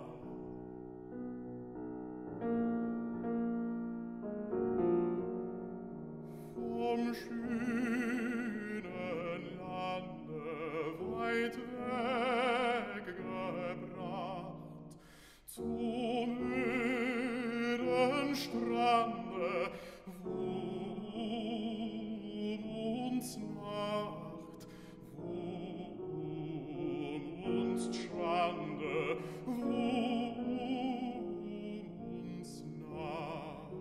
Vom schönen Lande weit weggebracht, zum öden Strande, wo uns Nacht, wo uns Schande, wo uns Nacht.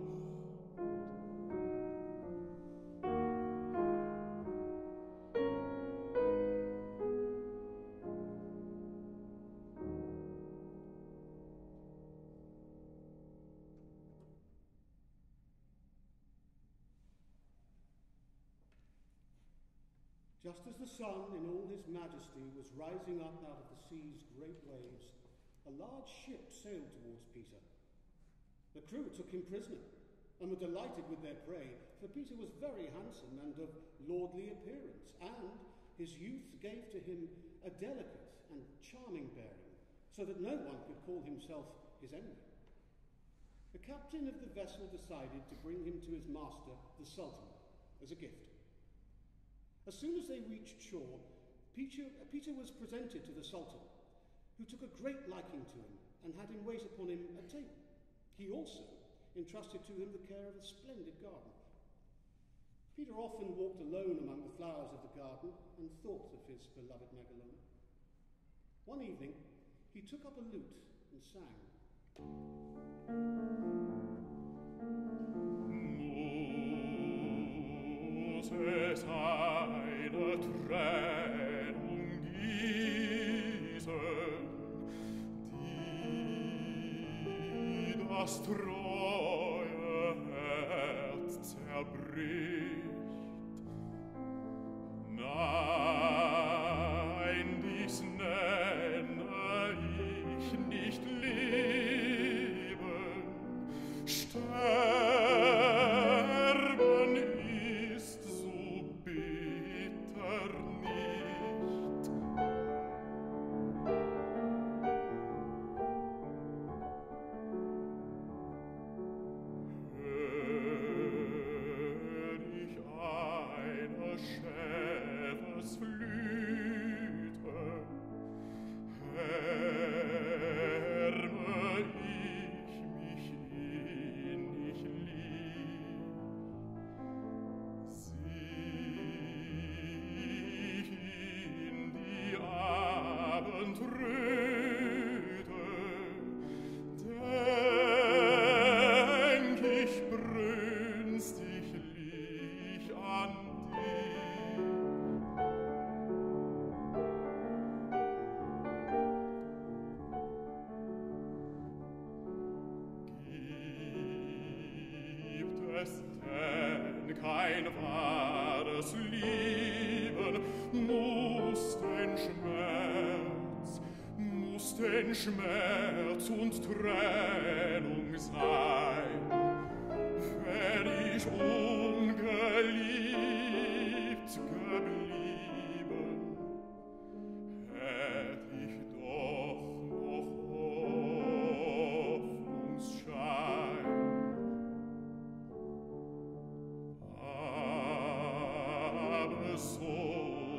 Just as the sun in all his majesty was rising up out of the sea's great waves, a large ship sailed towards Peter. The crew took him prisoner and were delighted with their prey, for Peter was very handsome and of lordly appearance, and his youth gave to him a delicate and charming bearing, so that no one could call himself his enemy. The captain of the vessel decided to bring him to his master, the Sultan, as a gift. As soon as they reached shore, Peter was presented to the Sultan, who took a great liking to him and had him wait upon him at table. He also entrusted to him the care of a splendid garden. Peter often walked alone among the flowers of the garden and thought of his beloved Magelone. One evening, he took up a lute and sang. Muss eine Trennung gießen, die das treue Herz zerbricht. Nein, dies nenne ich nicht kein wahres Lieben, muss den Schmerz und Trennung sein. Wenn ich ungeliebt geblieben, hätt ich doch noch Hoffnungsschein. Aber so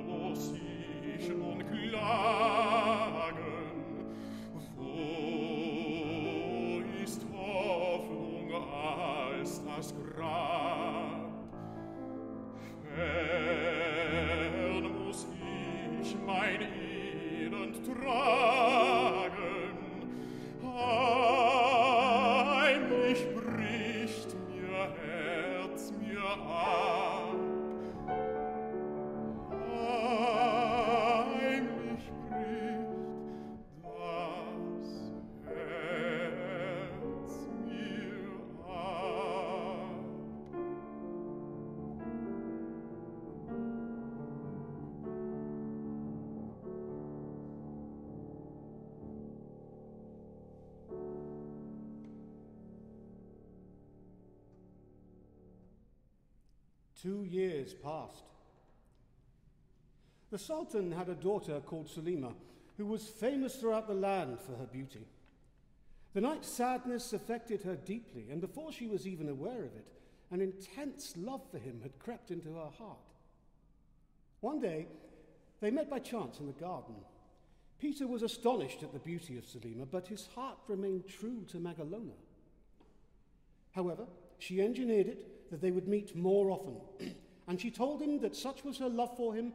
muss ich nun klagen, wo ist Hoffnung als das Grab? Fern muss ich mein Elend tragen, heimlich bricht mir Herz mir ab. Heimlich bricht das Herz mir ab. 2 years passed. The Sultan had a daughter called Sulima, who was famous throughout the land for her beauty. The night's sadness affected her deeply, and before she was even aware of it, an intense love for him had crept into her heart. One day, they met by chance in the garden. Peter was astonished at the beauty of Sulima, but his heart remained true to Magelone. However, she engineered it that they would meet more often, and she told him that such was her love for him,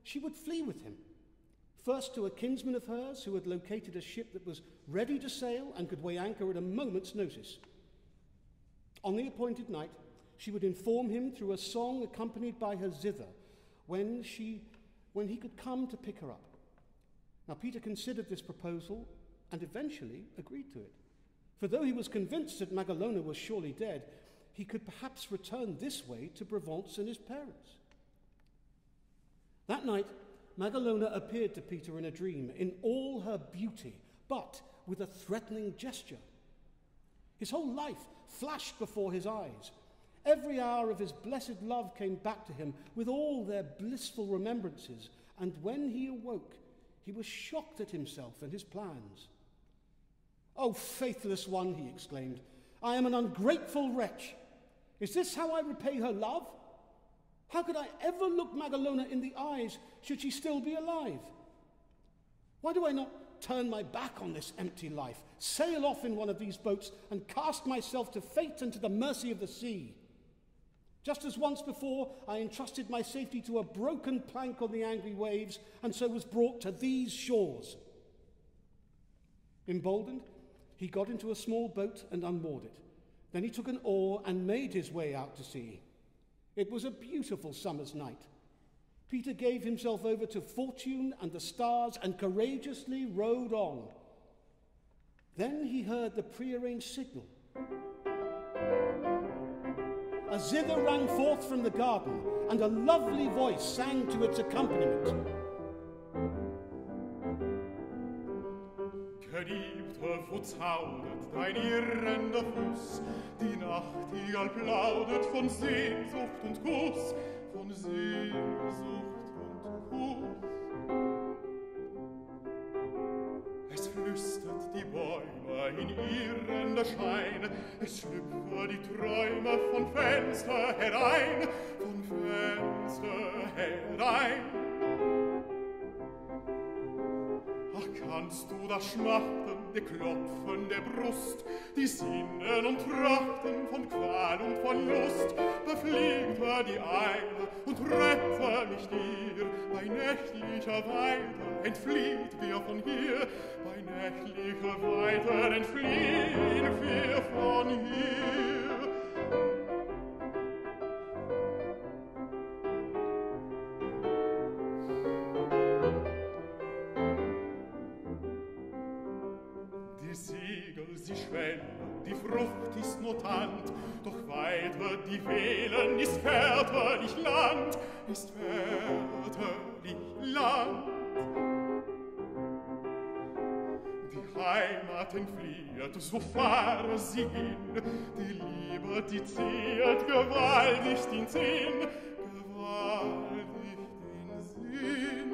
she would flee with him, first to a kinsman of hers who had located a ship that was ready to sail and could weigh anchor at a moment's notice. On the appointed night, she would inform him through a song accompanied by her zither when he could come to pick her up. Now, Peter considered this proposal and eventually agreed to it. For though he was convinced that Magelone was surely dead, he could perhaps return this way to Provence and his parents. That night, Magelone appeared to Peter in a dream in all her beauty, but with a threatening gesture. His whole life flashed before his eyes. Every hour of his blessed love came back to him with all their blissful remembrances, and when he awoke, he was shocked at himself and his plans. "Oh, faithless one," he exclaimed, "I am an ungrateful wretch. Is this how I repay her love? How could I ever look Magelone in the eyes should she still be alive? Why do I not turn my back on this empty life, sail off in one of these boats, and cast myself to fate and to the mercy of the sea? Just as once before I entrusted my safety to a broken plank on the angry waves, and so was brought to these shores." Emboldened, he got into a small boat and unmoored it. Then he took an oar and made his way out to sea. It was a beautiful summer's night. Peter gave himself over to fortune and the stars and courageously rowed on. Then he heard the prearranged signal. A zither rang forth from the garden, and a lovely voice sang to its accompaniment. Geliebte, wo zaudert dein irrender Fuß? Die Nachtigall plaudert von Sehnsucht und Kuss, von Sehnsucht und Kuss. Es flüstert die Bäume in irrender Schein, es schlüpfen die Träume von Fenster herein, von Fenster herein. Ach, kannst du das Schmachten, die Klopfen der Brust, die Sinnen und Trachten von Qual und von Lust, befliegt die Eile und rette mich dir, bei nächtlicher Weite entflieht wir von hier, bei nächtlicher Weite entfliehen wir von hier. Sie schwellen die Frucht ist notant, doch weiter die Wählen ist väterlich Land, ist väterlich Land. Die Heimat entflieht, so fahre sie hin, die Liebe, die zieht gewaltig den Sinn, gewaltig den Sinn.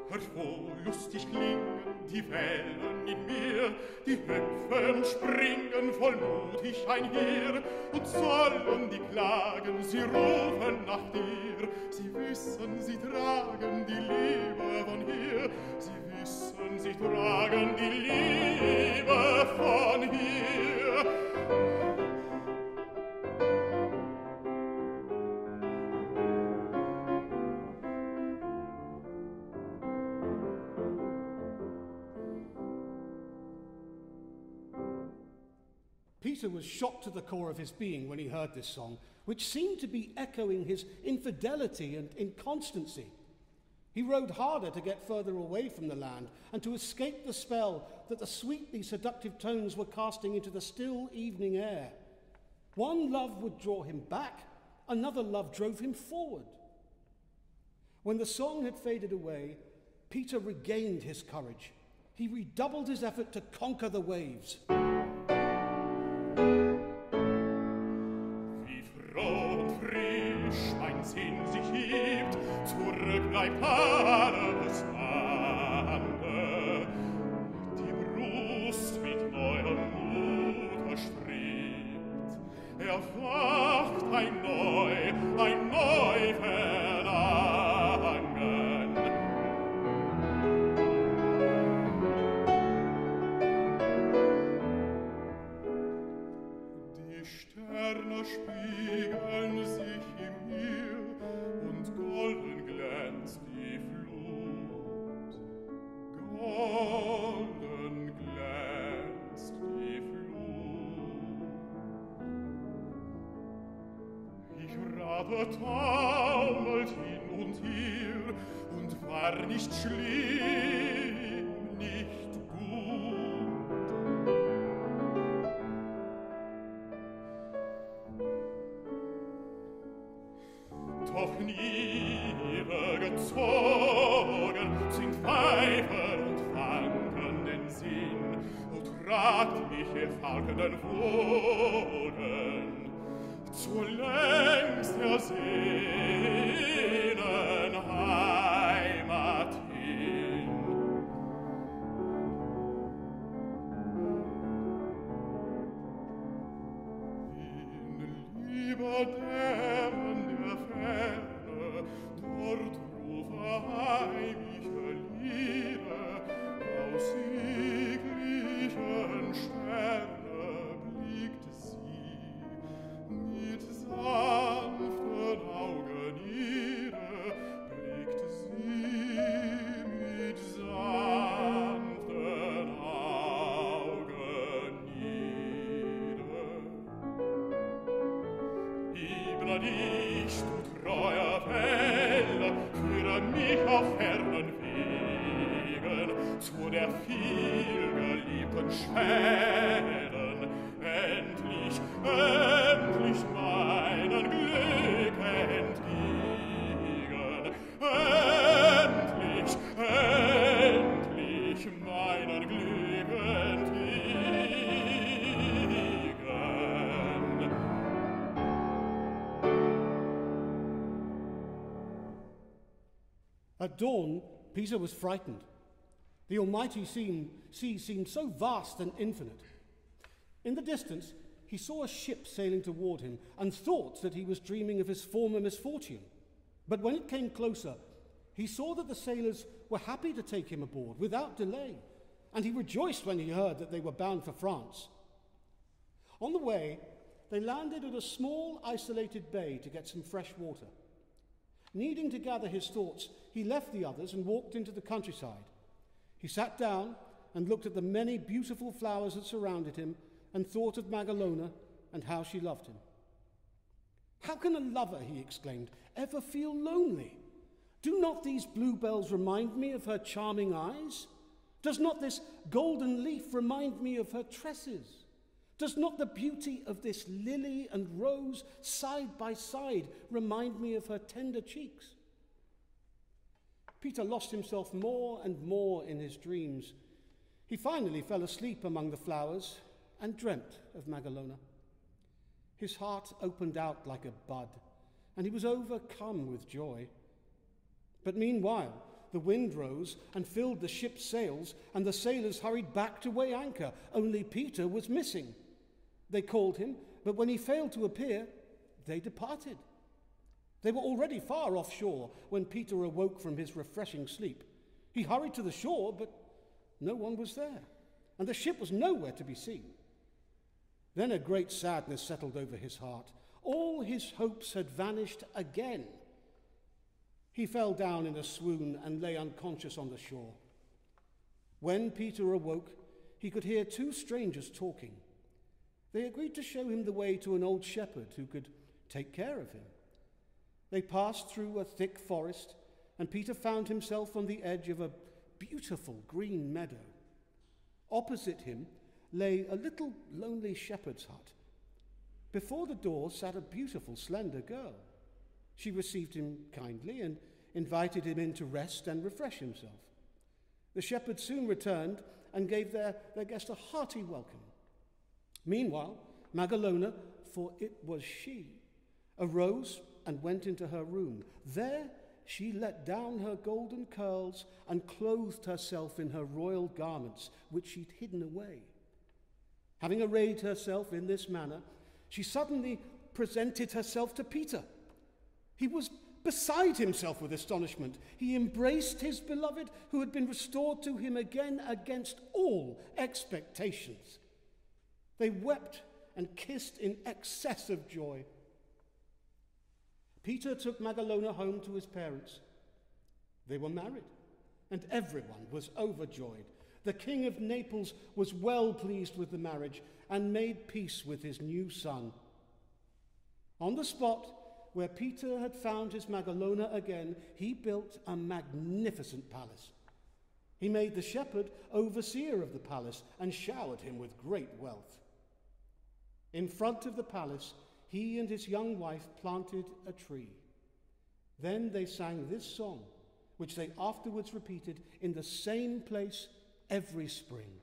Hört wohl, lustig klingen die Wellen in mir, die hüpfen und springen vollmutig einher, und sollen die klagen, sie rufen nach dir, sie wissen, sie tragen die Liebe von hier, sie wissen, sie tragen die Liebe von hier. Peter was shocked to the core of his being when he heard this song, which seemed to be echoing his infidelity and inconstancy. He rowed harder to get further away from the land and to escape the spell that the sweetly seductive tones were casting into the still evening air. One love would draw him back, another love drove him forward. When the song had faded away, Peter regained his courage. He redoubled his effort to conquer the waves. Sinn sich hebt, zurück bleibt alles Lande. Die Brust mit neuem Mut erstrebt, erwacht ein Verlangen. Die Sterne spiegeln sich im Meer, golden glänzt die Flut, golden glänzt die Flut. Ich rate taumelt hin und her und war nicht schlimm, nicht gut. Doch niedergezogen sind Pfeifer und fangen den Sinn, und tragt mich ihr falkenden Wogen zur längst ersehnen Heimat hin. In Liebe deren der Ferne, dort rufe heimliche Lieder, aus jeglichen Sterne blickt sie, mit sanften Augen ihre, blickt sie mit sanften Augen ihre. Ibra dich, du treuer Welle, führe mich auf fernen Wegen zu der vielgeliebten Schwellen, endlich, endlich meinen Glück entgegen, endlich, endlich meinen Glück entgegen. At dawn, Peter was frightened. The almighty sea seemed so vast and infinite. In the distance, he saw a ship sailing toward him and thought that he was dreaming of his former misfortune. But when it came closer, he saw that the sailors were happy to take him aboard without delay, and he rejoiced when he heard that they were bound for France. On the way, they landed at a small, isolated bay to get some fresh water. Needing to gather his thoughts, he left the others and walked into the countryside. He sat down and looked at the many beautiful flowers that surrounded him and thought of Magelone and how she loved him. "How can a lover," he exclaimed, "ever feel lonely? Do not these bluebells remind me of her charming eyes? Does not this golden leaf remind me of her tresses? Does not the beauty of this lily and rose side by side remind me of her tender cheeks? Peter lost himself more and more in his dreams. He finally fell asleep among the flowers and dreamt of Magelone. His heart opened out like a bud, and he was overcome with joy. But meanwhile, the wind rose and filled the ship's sails, and the sailors hurried back to weigh anchor. Only Peter was missing. They called him, but when he failed to appear, they departed. They were already far offshore when Peter awoke from his refreshing sleep. He hurried to the shore, but no one was there, and the ship was nowhere to be seen. Then a great sadness settled over his heart. All his hopes had vanished again. He fell down in a swoon and lay unconscious on the shore. When Peter awoke, he could hear two strangers talking. They agreed to show him the way to an old shepherd who could take care of him. They passed through a thick forest, and Peter found himself on the edge of a beautiful green meadow. Opposite him lay a little lonely shepherd's hut. Before the door sat a beautiful, slender girl. She received him kindly and invited him in to rest and refresh himself. The shepherd soon returned and gave their guest a hearty welcome. Meanwhile, Magelone, for it was she, arose and went into her room. There she let down her golden curls and clothed herself in her royal garments, which she'd hidden away. Having arrayed herself in this manner, she suddenly presented herself to Peter. He was beside himself with astonishment. He embraced his beloved, who had been restored to him again against all expectations. They wept and kissed in excess of joy. Peter took Magelone home to his parents. They were married, and everyone was overjoyed. The King of Naples was well pleased with the marriage and made peace with his new son. On the spot where Peter had found his Magelone again, he built a magnificent palace. He made the shepherd overseer of the palace and showered him with great wealth. In front of the palace, he and his young wife planted a tree. Then they sang this song, which they afterwards repeated in the same place every spring.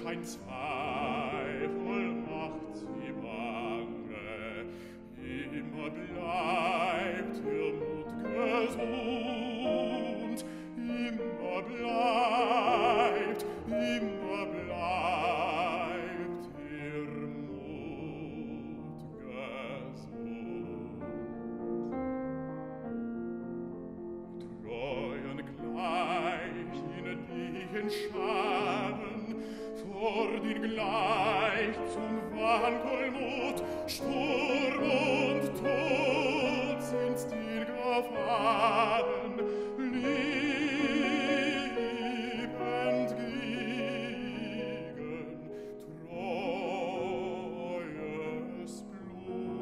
Kein Zweifel macht sie bange, immer bleibt ihr Mut gesund, immer bleibt ihr Mut gesund. Treuen gleich in den Scharen, vor den gleich zum Wankelmut, Sturm und Tod sind dir gefahren, liebend gegen treues Blut.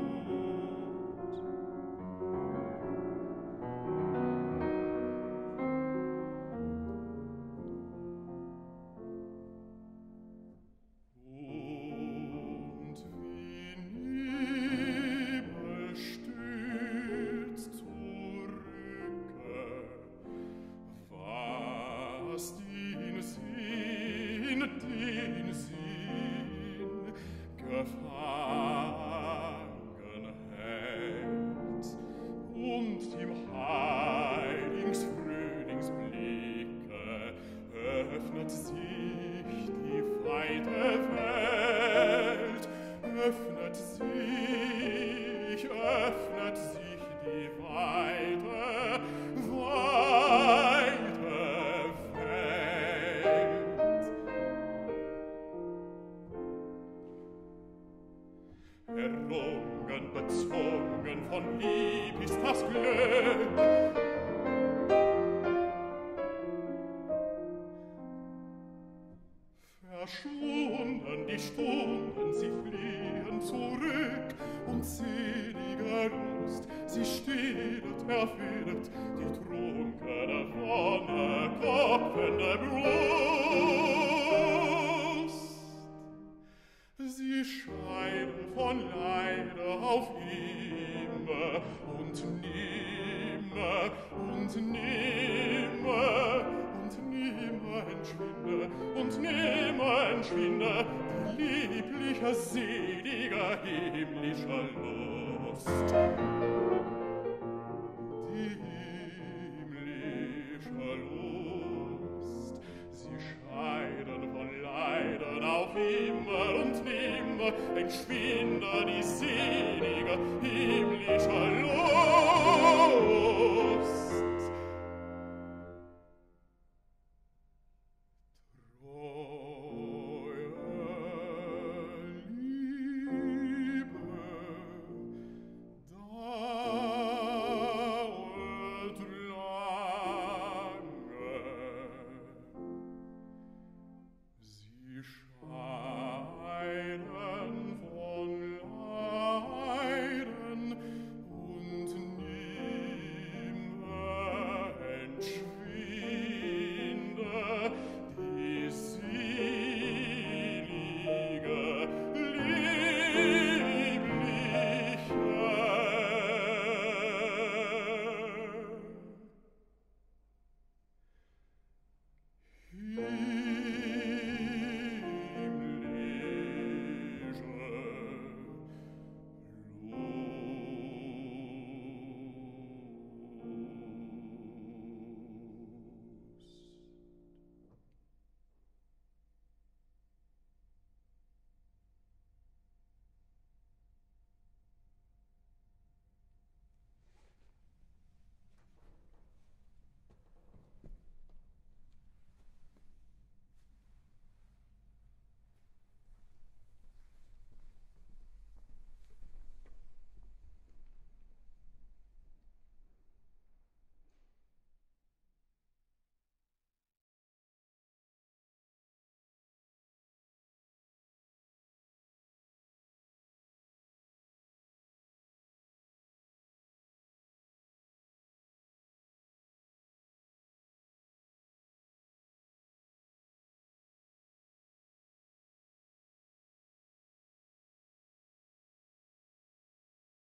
sich öffnet sich die weite Welt. Errungen, bezwungen von Lieb ist das Glück. Verschwunden die Stunden, sie fliehen zurück, und selige Lust, sie stillet, erfüllet die trunkene Wonne, kopfende Brust. Sie scheiden von Leide auf immer und nimmer und nimmer und nimmer entschwinde und nimmer entschwinde die liebliche, selige, himmlische Lust. Die himmlische Lust, sie scheiden von Leiden auf immer und nimmer, entschwinde die selige, himmlische Lust.